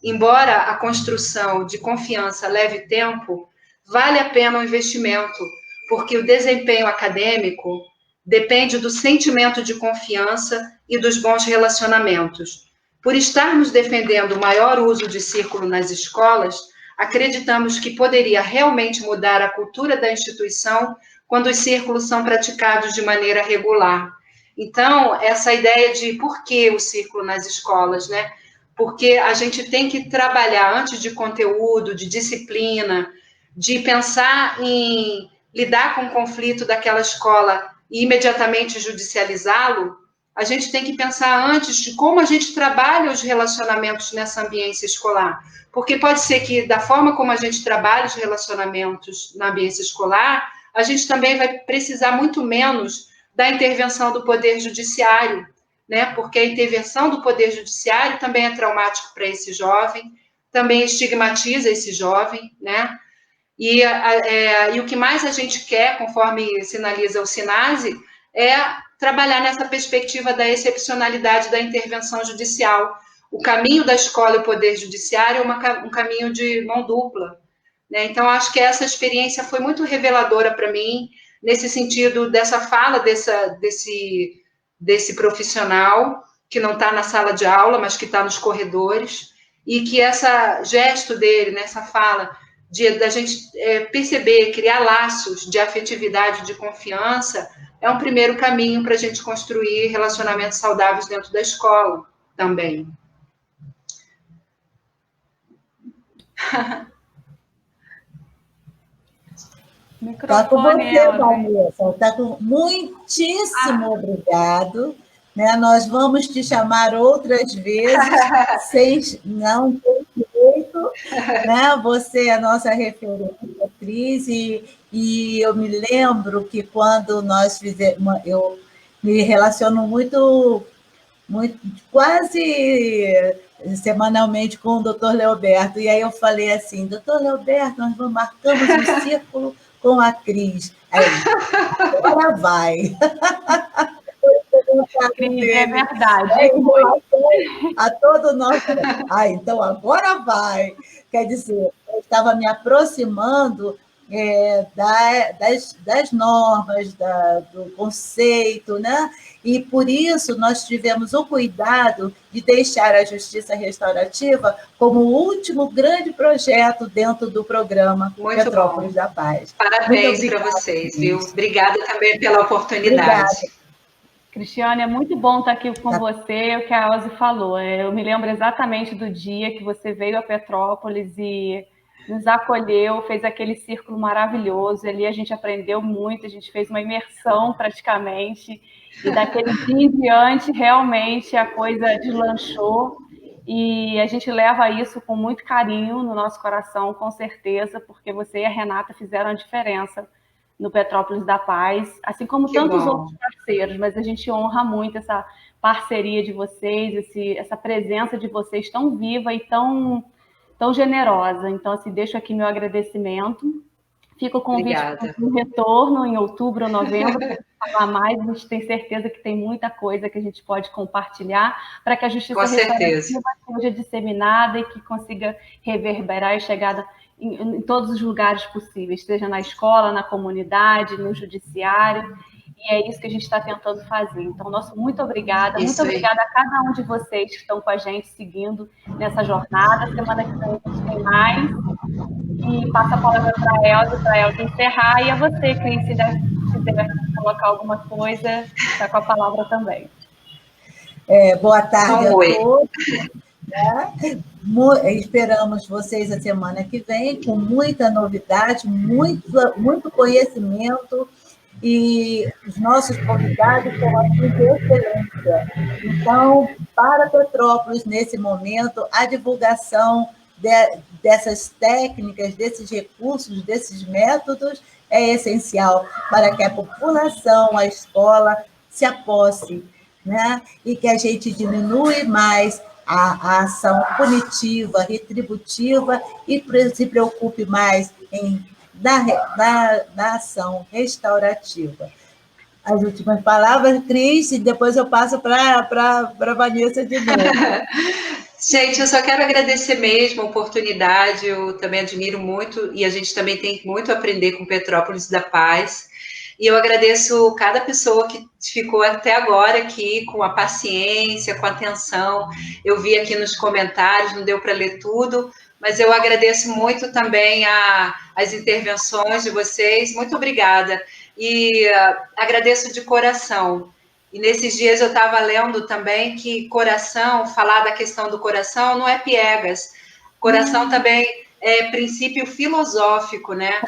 Embora a construção de confiança leve tempo, vale a pena o investimento, porque o desempenho acadêmico depende do sentimento de confiança e dos bons relacionamentos. Por estarmos defendendo o maior uso de círculo nas escolas, acreditamos que poderia realmente mudar a cultura da instituição quando os círculos são praticados de maneira regular. Então, essa ideia de por que o círculo nas escolas, né? Porque a gente tem que trabalhar antes de conteúdo, de disciplina, de pensar em lidar com o conflito daquela escola e imediatamente judicializá-lo, a gente tem que pensar antes de como a gente trabalha os relacionamentos nessa ambiência escolar. Porque pode ser que, da forma como a gente trabalha os relacionamentos na ambiência escolar, a gente também vai precisar muito menos da intervenção do Poder Judiciário, né? Porque a intervenção do Poder Judiciário também é traumático para esse jovem, também estigmatiza esse jovem, né? E o que mais a gente quer, conforme sinaliza o SINASE, é trabalhar nessa perspectiva da excepcionalidade da intervenção judicial. O caminho da escola e o Poder Judiciário é um caminho de mão dupla, né? Então, acho que essa experiência foi muito reveladora para mim, nesse sentido dessa fala desse profissional que não está na sala de aula, mas que está nos corredores, e que essa gesto dele, nessa fala, da gente perceber, criar laços de afetividade, de confiança, é um primeiro caminho para a gente construir relacionamentos saudáveis dentro da escola também. Está com você, Vanessa. Tá com... Muitíssimo obrigado. Né? Nós vamos te chamar outras vezes, não tem jeito. Né? Você é a nossa referência, Cris, e eu me lembro que quando nós fizemos... Eu me relaciono muito quase semanalmente com o doutor Leoberto, e aí eu falei assim, doutor Leoberto, nós marcamos um círculo com a Cris. Aí, agora vai. É verdade. A todo nosso... então agora vai. Quer dizer, eu estava me aproximando das normas, do conceito, né? E, por isso, nós tivemos o cuidado de deixar a Justiça Restaurativa como o último grande projeto dentro do programa Petrópolis da Paz. Parabéns para vocês, viu? Obrigada também pela oportunidade. Obrigada. Cristiane, é muito bom estar aqui com você, o que a Elze falou. Eu me lembro exatamente do dia que você veio a Petrópolis e nos acolheu, fez aquele círculo maravilhoso. Ali a gente aprendeu muito, a gente fez uma imersão praticamente. E daquele dia em diante, realmente, a coisa deslanchou. E a gente leva isso com muito carinho no nosso coração, com certeza, porque você e a Renata fizeram a diferença no Petrópolis da Paz, assim como tantos outros parceiros, mas a gente honra muito essa parceria de vocês, essa presença de vocês tão viva e tão generosa. Então, assim, deixo aqui meu agradecimento. Fica o convite para um retorno em outubro ou novembro, para falar mais. A gente tem certeza que tem muita coisa que a gente pode compartilhar para que a justiça restaurativa seja disseminada e que consiga reverberar e chegar em todos os lugares possíveis, seja na escola, na comunidade, no judiciário, e é isso que a gente está tentando fazer. Então, nosso muito obrigada, muito obrigada a cada um de vocês que estão com a gente, seguindo nessa jornada. Semana que vem a gente tem mais, e passa a palavra para a Elze encerrar, e a você, Cris, se quiser colocar alguma coisa, está com a palavra também. Boa tarde a todos. Esperamos vocês a semana que vem com muita novidade, muito conhecimento, e os nossos convidados são aqui de excelência. Então, para Petrópolis, nesse momento, a divulgação dessas técnicas, desses recursos, desses métodos é essencial para que a população, a escola, se aposse, né? E que a gente diminui mais a ação punitiva, retributiva, e se preocupe mais na ação restaurativa. As últimas palavras, Cris, e depois eu passo para a Vanessa de novo. Gente, eu só quero agradecer mesmo a oportunidade, eu também admiro muito, e a gente também tem muito a aprender com Petrópolis da Paz. E eu agradeço cada pessoa que ficou até agora aqui com a paciência, com a atenção. Eu vi aqui nos comentários, não deu para ler tudo, mas eu agradeço muito também as intervenções de vocês. Muito obrigada. E agradeço de coração. E nesses dias eu estava lendo também que coração, falar da questão do coração não é piegas. Coração também é princípio filosófico, né?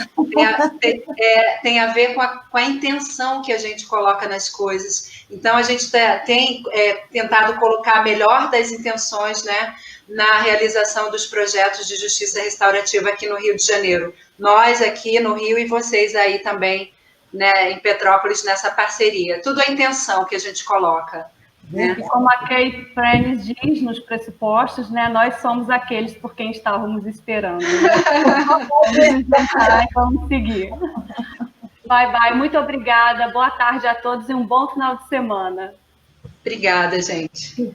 Tem a ver com a intenção que a gente coloca nas coisas. Então, a gente tem tentado colocar a melhor das intenções, né, na realização dos projetos de justiça restaurativa aqui no Rio de Janeiro. Nós aqui no Rio e vocês aí também, né, em Petrópolis, nessa parceria. Tudo a intenção que a gente coloca. E como a Kate Prentice diz nos pressupostos, né, nós somos aqueles por quem estávamos esperando. Né? Vamos seguir. Bye. Muito obrigada. Boa tarde a todos e um bom final de semana. Obrigada, gente.